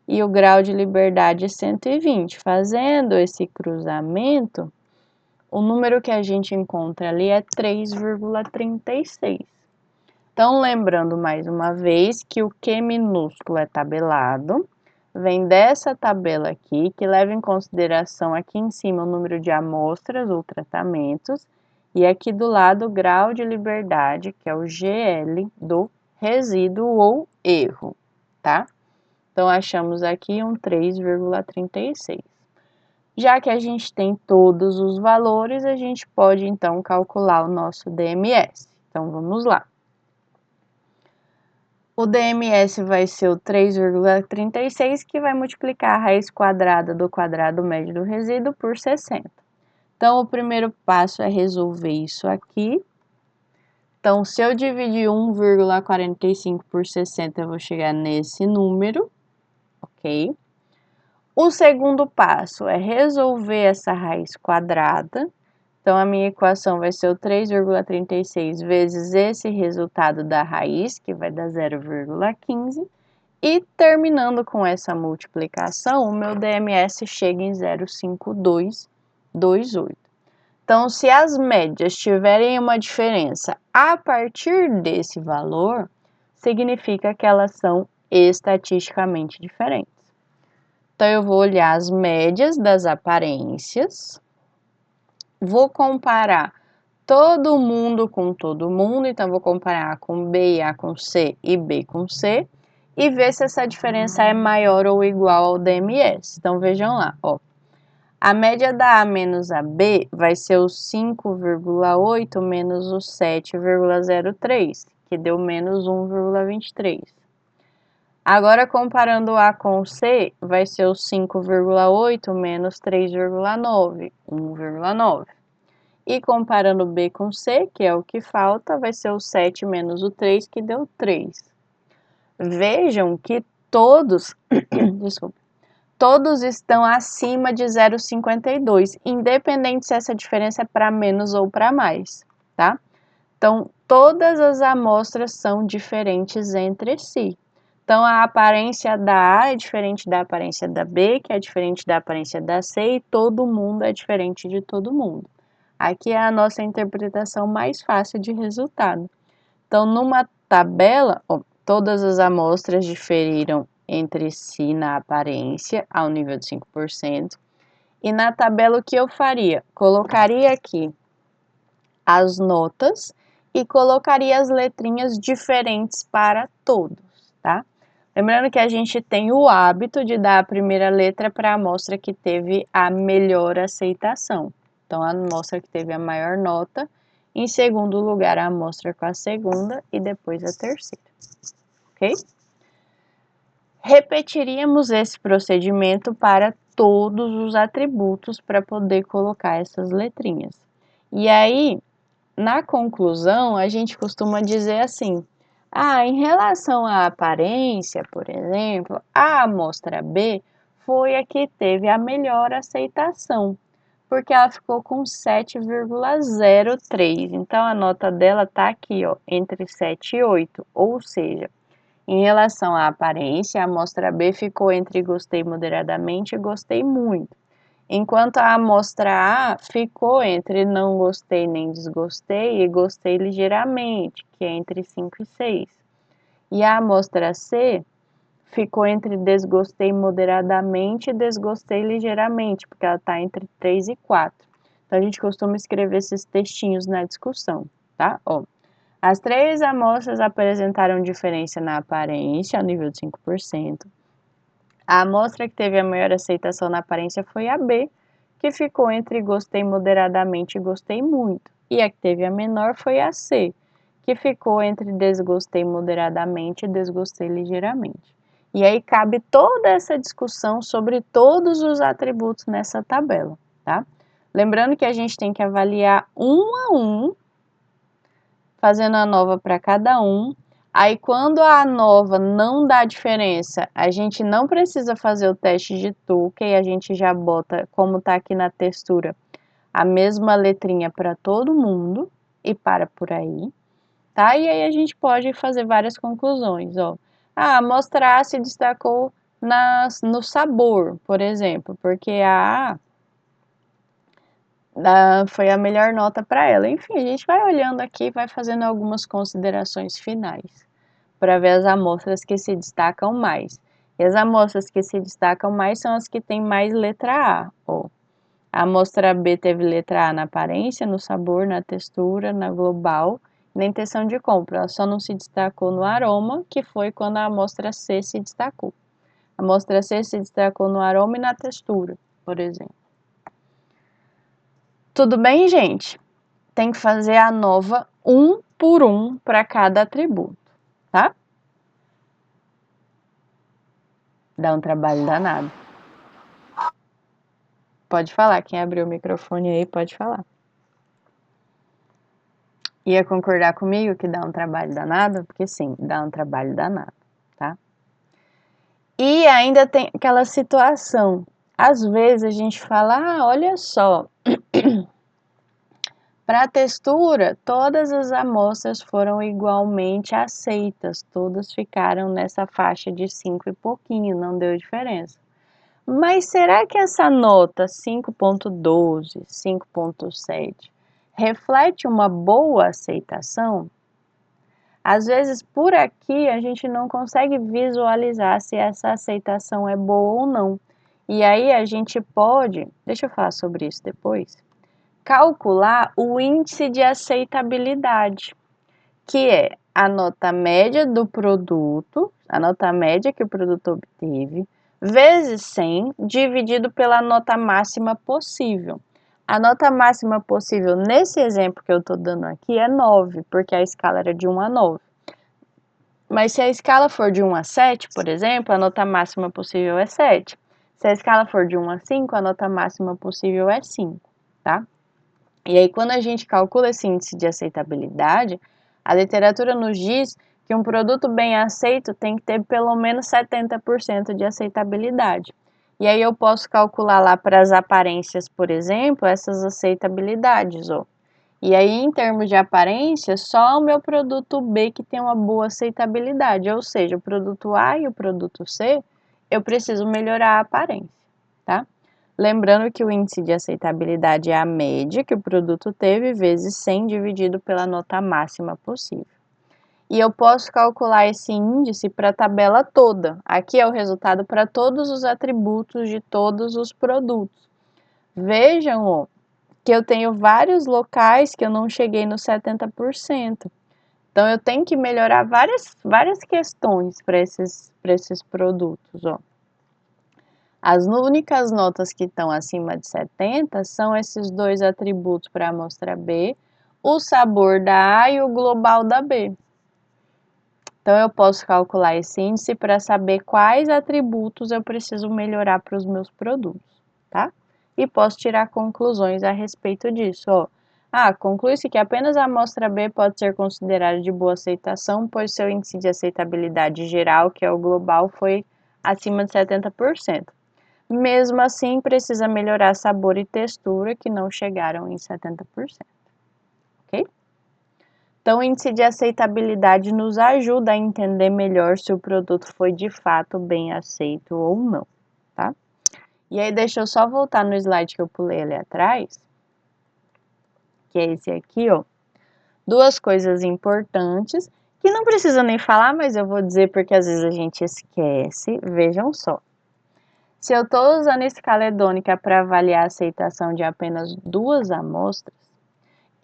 e o grau de liberdade é 120. Fazendo esse cruzamento, o número que a gente encontra ali é 3,36. Então, lembrando mais uma vez que o Q minúsculo é tabelado, vem dessa tabela aqui, que leva em consideração aqui em cima o número de amostras ou tratamentos, e aqui do lado o grau de liberdade, que é o GL do resíduo ou erro, tá? Então, achamos aqui um 3,36. Já que a gente tem todos os valores, a gente pode, então, calcular o nosso DMS. Então, vamos lá. O DMS vai ser o 3,36, que vai multiplicar a raiz quadrada do quadrado médio do resíduo por 60. Então, o primeiro passo é resolver isso aqui. Então, se eu dividir 1,45 por 60, eu vou chegar nesse número, ok? O segundo passo é resolver essa raiz quadrada. Então, a minha equação vai ser o 3,36 vezes esse resultado da raiz, que vai dar 0,15. E terminando com essa multiplicação, o meu DMS chega em 0,5228. Então, se as médias tiverem uma diferença a partir desse valor, significa que elas são estatisticamente diferentes. Então, eu vou olhar as médias das aparências, vou comparar todo mundo com todo mundo, então vou comparar A com B e A com C e B com C, e ver se essa diferença é maior ou igual ao DMS. Então, vejam lá, ó. A média da A menos a B vai ser o 5,8 menos o 7,03, que deu menos 1,23. Agora, comparando A com C, vai ser o 5,8 menos 3,9, 1,9. E comparando B com C, que é o que falta, vai ser o 7 menos o 3, que deu 3. Vejam que todos, todos estão acima de 0,52, independente se essa diferença é para menos ou para mais, tá? Então, todas as amostras são diferentes entre si. Então, a aparência da A é diferente da aparência da B, que é diferente da aparência da C, e todo mundo é diferente de todo mundo. Aqui é a nossa interpretação mais fácil de resultado. Então, numa tabela, ó, todas as amostras diferiram entre si na aparência, ao nível de 5%. E na tabela, o que eu faria? Colocaria aqui as notas e colocaria as letrinhas diferentes para todos, tá? Lembrando que a gente tem o hábito de dar a primeira letra para a amostra que teve a melhor aceitação. Então, a amostra que teve a maior nota, em segundo lugar, a amostra com a segunda e depois a terceira, ok? Repetiríamos esse procedimento para todos os atributos para poder colocar essas letrinhas. E aí, na conclusão, a gente costuma dizer assim: em relação à aparência, por exemplo, a amostra B foi a que teve a melhor aceitação, porque ela ficou com 7,03. Então, a nota dela está aqui, ó, entre 7 e 8, ou seja, em relação à aparência, a amostra B ficou entre gostei moderadamente e gostei muito, enquanto a amostra A ficou entre não gostei nem desgostei e gostei ligeiramente, que é entre 5 e 6. E a amostra C ficou entre desgostei moderadamente e desgostei ligeiramente, porque ela está entre 3 e 4. Então, a gente costuma escrever esses textinhos na discussão, tá? Ó, as 3 amostras apresentaram diferença na aparência, ao nível de 5%. A amostra que teve a maior aceitação na aparência foi a B, que ficou entre gostei moderadamente e gostei muito. E a que teve a menor foi a C, que ficou entre desgostei moderadamente e desgostei ligeiramente. E aí cabe toda essa discussão sobre todos os atributos nessa tabela, tá? Lembrando que a gente tem que avaliar um a um, fazendo a ANOVA para cada um. Aí, quando a ANOVA não dá diferença, a gente não precisa fazer o teste de Tukey, a gente já bota, como está aqui na textura, a mesma letrinha para todo mundo e para por aí, tá? E aí a gente pode fazer várias conclusões, ó. A amostra A se destacou no sabor, por exemplo, porque a foi a melhor nota para ela. Enfim, a gente vai olhando aqui e vai fazendo algumas considerações finais para ver as amostras que se destacam mais. E as amostras que se destacam mais são as que têm mais letra A. Ó. A amostra B teve letra A na aparência, no sabor, na textura, na global, na intenção de compra. Ela só não se destacou no aroma, que foi quando a amostra C se destacou. A amostra C se destacou no aroma e na textura, por exemplo. Tudo bem, gente? Tem que fazer a ANOVA um por um para cada atributo, tá? Dá um trabalho danado. Pode falar, quem abriu o microfone aí pode falar. Ia concordar comigo que dá um trabalho danado? Porque sim, dá um trabalho danado, tá? E ainda tem aquela situação. Às vezes a gente fala, olha só, para a textura, todas as amostras foram igualmente aceitas, todas ficaram nessa faixa de 5 e pouquinho, não deu diferença. Mas será que essa nota 5.12, 5.7 reflete uma boa aceitação? Às vezes, por aqui, a gente não consegue visualizar se essa aceitação é boa ou não. E aí a gente pode, deixa eu falar sobre isso depois, calcular o índice de aceitabilidade, que é a nota média do produto, a nota média que o produto obteve, vezes 100, dividido pela nota máxima possível. A nota máxima possível nesse exemplo que eu estou dando aqui é 9, porque a escala era de 1 a 9. Mas se a escala for de 1 a 7, por exemplo, a nota máxima possível é 7. Se a escala for de 1 a 5, a nota máxima possível é 5, tá? E aí, quando a gente calcula esse índice de aceitabilidade, a literatura nos diz que um produto bem aceito tem que ter pelo menos 70% de aceitabilidade. E aí eu posso calcular lá para as aparências, por exemplo, essas aceitabilidades, ó. E aí, em termos de aparência, só o meu produto B que tem uma boa aceitabilidade, ou seja, o produto A e o produto C, eu preciso melhorar a aparência, tá? Lembrando que o índice de aceitabilidade é a média que o produto teve vezes 100 dividido pela nota máxima possível. E eu posso calcular esse índice para a tabela toda. Aqui é o resultado para todos os atributos de todos os produtos. Vejam, ó, que eu tenho vários locais que eu não cheguei no 70%. Então, eu tenho que melhorar várias questões para esses produtos, ó. As únicas notas que estão acima de 70 são esses dois atributos para a amostra B, o sabor da A e o global da B. Então, eu posso calcular esse índice para saber quais atributos eu preciso melhorar para os meus produtos, tá? E posso tirar conclusões a respeito disso, ó. Conclui-se que apenas a amostra B pode ser considerada de boa aceitação, pois seu índice de aceitabilidade geral, que é o global, foi acima de 70%. Mesmo assim, precisa melhorar sabor e textura, que não chegaram em 70%. Ok? Então, o índice de aceitabilidade nos ajuda a entender melhor se o produto foi de fato bem aceito ou não, tá? E aí, deixa eu só voltar no slide que eu pulei ali atrás, que é esse aqui, ó. Duas coisas importantes, que não precisa nem falar, mas eu vou dizer porque às vezes a gente esquece. Vejam só. Se eu estou usando escala hedônica para avaliar a aceitação de apenas 2 amostras,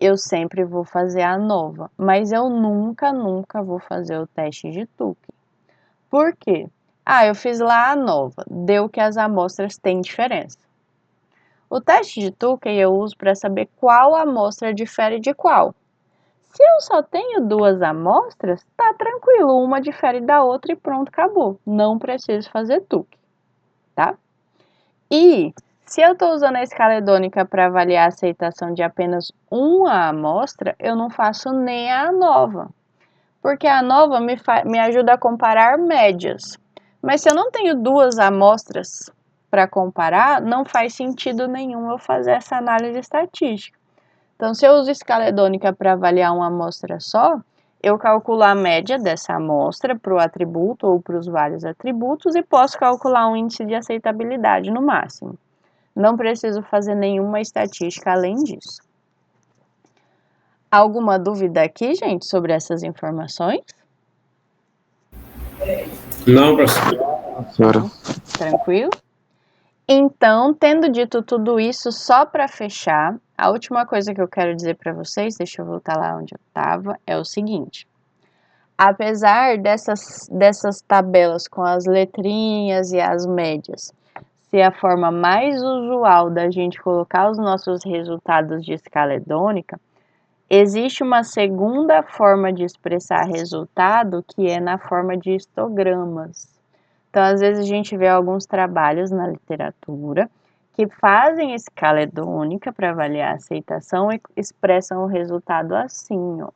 eu sempre vou fazer a ANOVA, mas eu nunca vou fazer o teste de Tukey. Por quê? Eu fiz lá a ANOVA, deu que as amostras têm diferença. O teste de Tukey eu uso para saber qual amostra difere de qual. Se eu só tenho 2 amostras, tá tranquilo, uma difere da outra e pronto, acabou. Não preciso fazer TUC, tá? E se eu estou usando a escala hedônica para avaliar a aceitação de apenas uma amostra, eu não faço nem a ANOVA, porque a ANOVA me ajuda a comparar médias. Mas se eu não tenho 2 amostras para comparar, não faz sentido nenhum eu fazer essa análise estatística. Então, se eu uso escala hedônica para avaliar uma amostra só, eu calculo a média dessa amostra para o atributo ou para os vários atributos e posso calcular um índice de aceitabilidade no máximo. Não preciso fazer nenhuma estatística além disso. Alguma dúvida aqui, gente, sobre essas informações? Não, professora. Tranquilo? Então, tendo dito tudo isso, só para fechar, a última coisa que eu quero dizer para vocês, deixa eu voltar lá onde eu estava, é o seguinte. Apesar dessas tabelas com as letrinhas e as médias ser a forma mais usual da gente colocar os nossos resultados de escala hedônica, existe uma segunda forma de expressar resultado que é na forma de histogramas. Então, às vezes a gente vê alguns trabalhos na literatura que fazem escala hedônica para avaliar a aceitação e expressam o resultado assim, ó.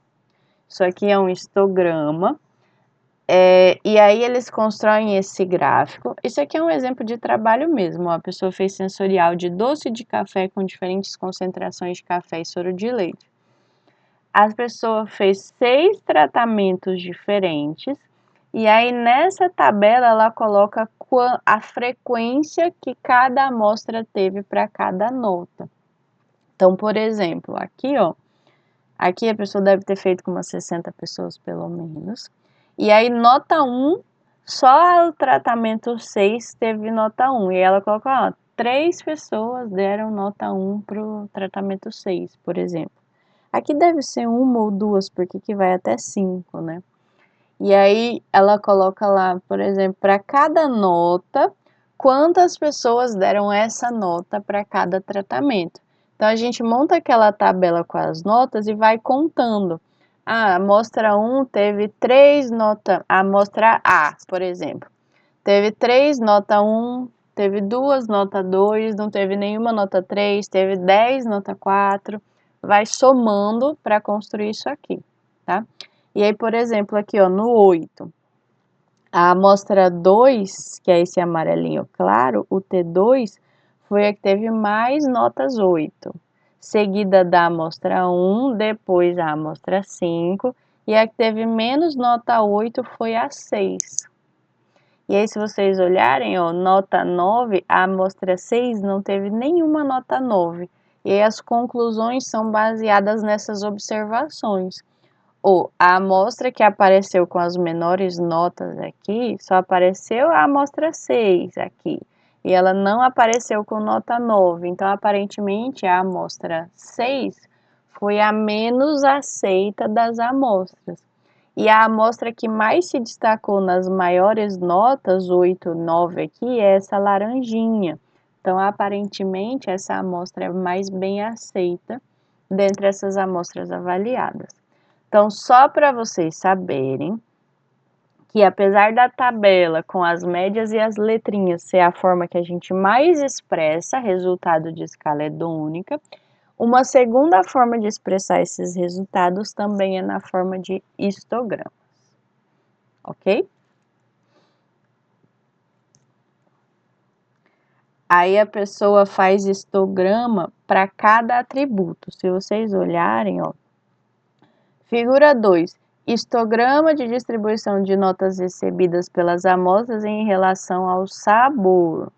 Isso aqui é um histograma, e aí eles constroem esse gráfico. Isso aqui é um exemplo de trabalho mesmo. A pessoa fez sensorial de doce de café com diferentes concentrações de café e soro de leite. A pessoa fez 6 tratamentos diferentes. E aí, nessa tabela, ela coloca a frequência que cada amostra teve para cada nota. Então, por exemplo, aqui, ó, aqui a pessoa deve ter feito com umas 60 pessoas, pelo menos. E aí, nota 1, só o tratamento 6 teve nota 1. E ela colocou, ó, 3 pessoas deram nota 1 para o tratamento 6, por exemplo. Aqui deve ser 1 ou 2, porque aqui vai até 5, né? E aí ela coloca lá, por exemplo, para cada nota, quantas pessoas deram essa nota para cada tratamento. Então a gente monta aquela tabela com as notas e vai contando. A amostra 1 teve 3 notas, a amostra A, por exemplo, teve 3 nota 1, teve 2 nota 2, não teve nenhuma nota 3, teve 10 nota 4, vai somando para construir isso aqui, tá? E aí, por exemplo, aqui ó, no 8, a amostra 2, que é esse amarelinho claro, o T2, foi a que teve mais notas 8, seguida da amostra 1, depois a amostra 5, e a que teve menos nota 8 foi a 6. E aí, se vocês olharem, ó, nota 9, a amostra 6 não teve nenhuma nota 9. E aí as conclusões são baseadas nessas observações. Ou a amostra que apareceu com as menores notas aqui, só apareceu a amostra 6 aqui. E ela não apareceu com nota 9. Então, aparentemente, a amostra 6 foi a menos aceita das amostras. E a amostra que mais se destacou nas maiores notas, 8, 9 aqui, é essa laranjinha. Então, aparentemente, essa amostra é mais bem aceita dentre essas amostras avaliadas. Então, só para vocês saberem que apesar da tabela com as médias e as letrinhas ser a forma que a gente mais expressa resultado de escala hedônica, uma segunda forma de expressar esses resultados também é na forma de histogramas, ok? Aí a pessoa faz histograma para cada atributo. Se vocês olharem, ó, figura 2, histograma de distribuição de notas recebidas pelas amostras em relação ao sabor.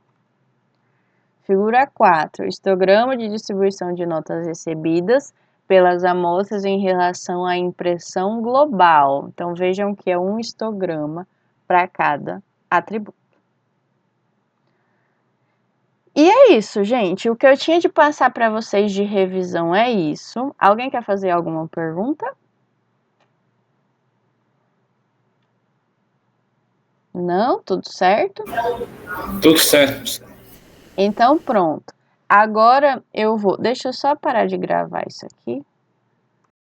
Figura 4, histograma de distribuição de notas recebidas pelas amostras em relação à impressão global. Então, vejam que é um histograma para cada atributo. E é isso, gente. O que eu tinha de passar para vocês de revisão é isso. Alguém quer fazer alguma pergunta? Não? Tudo certo? Tudo certo. Então, pronto. Agora eu vou... Deixa eu só parar de gravar isso aqui.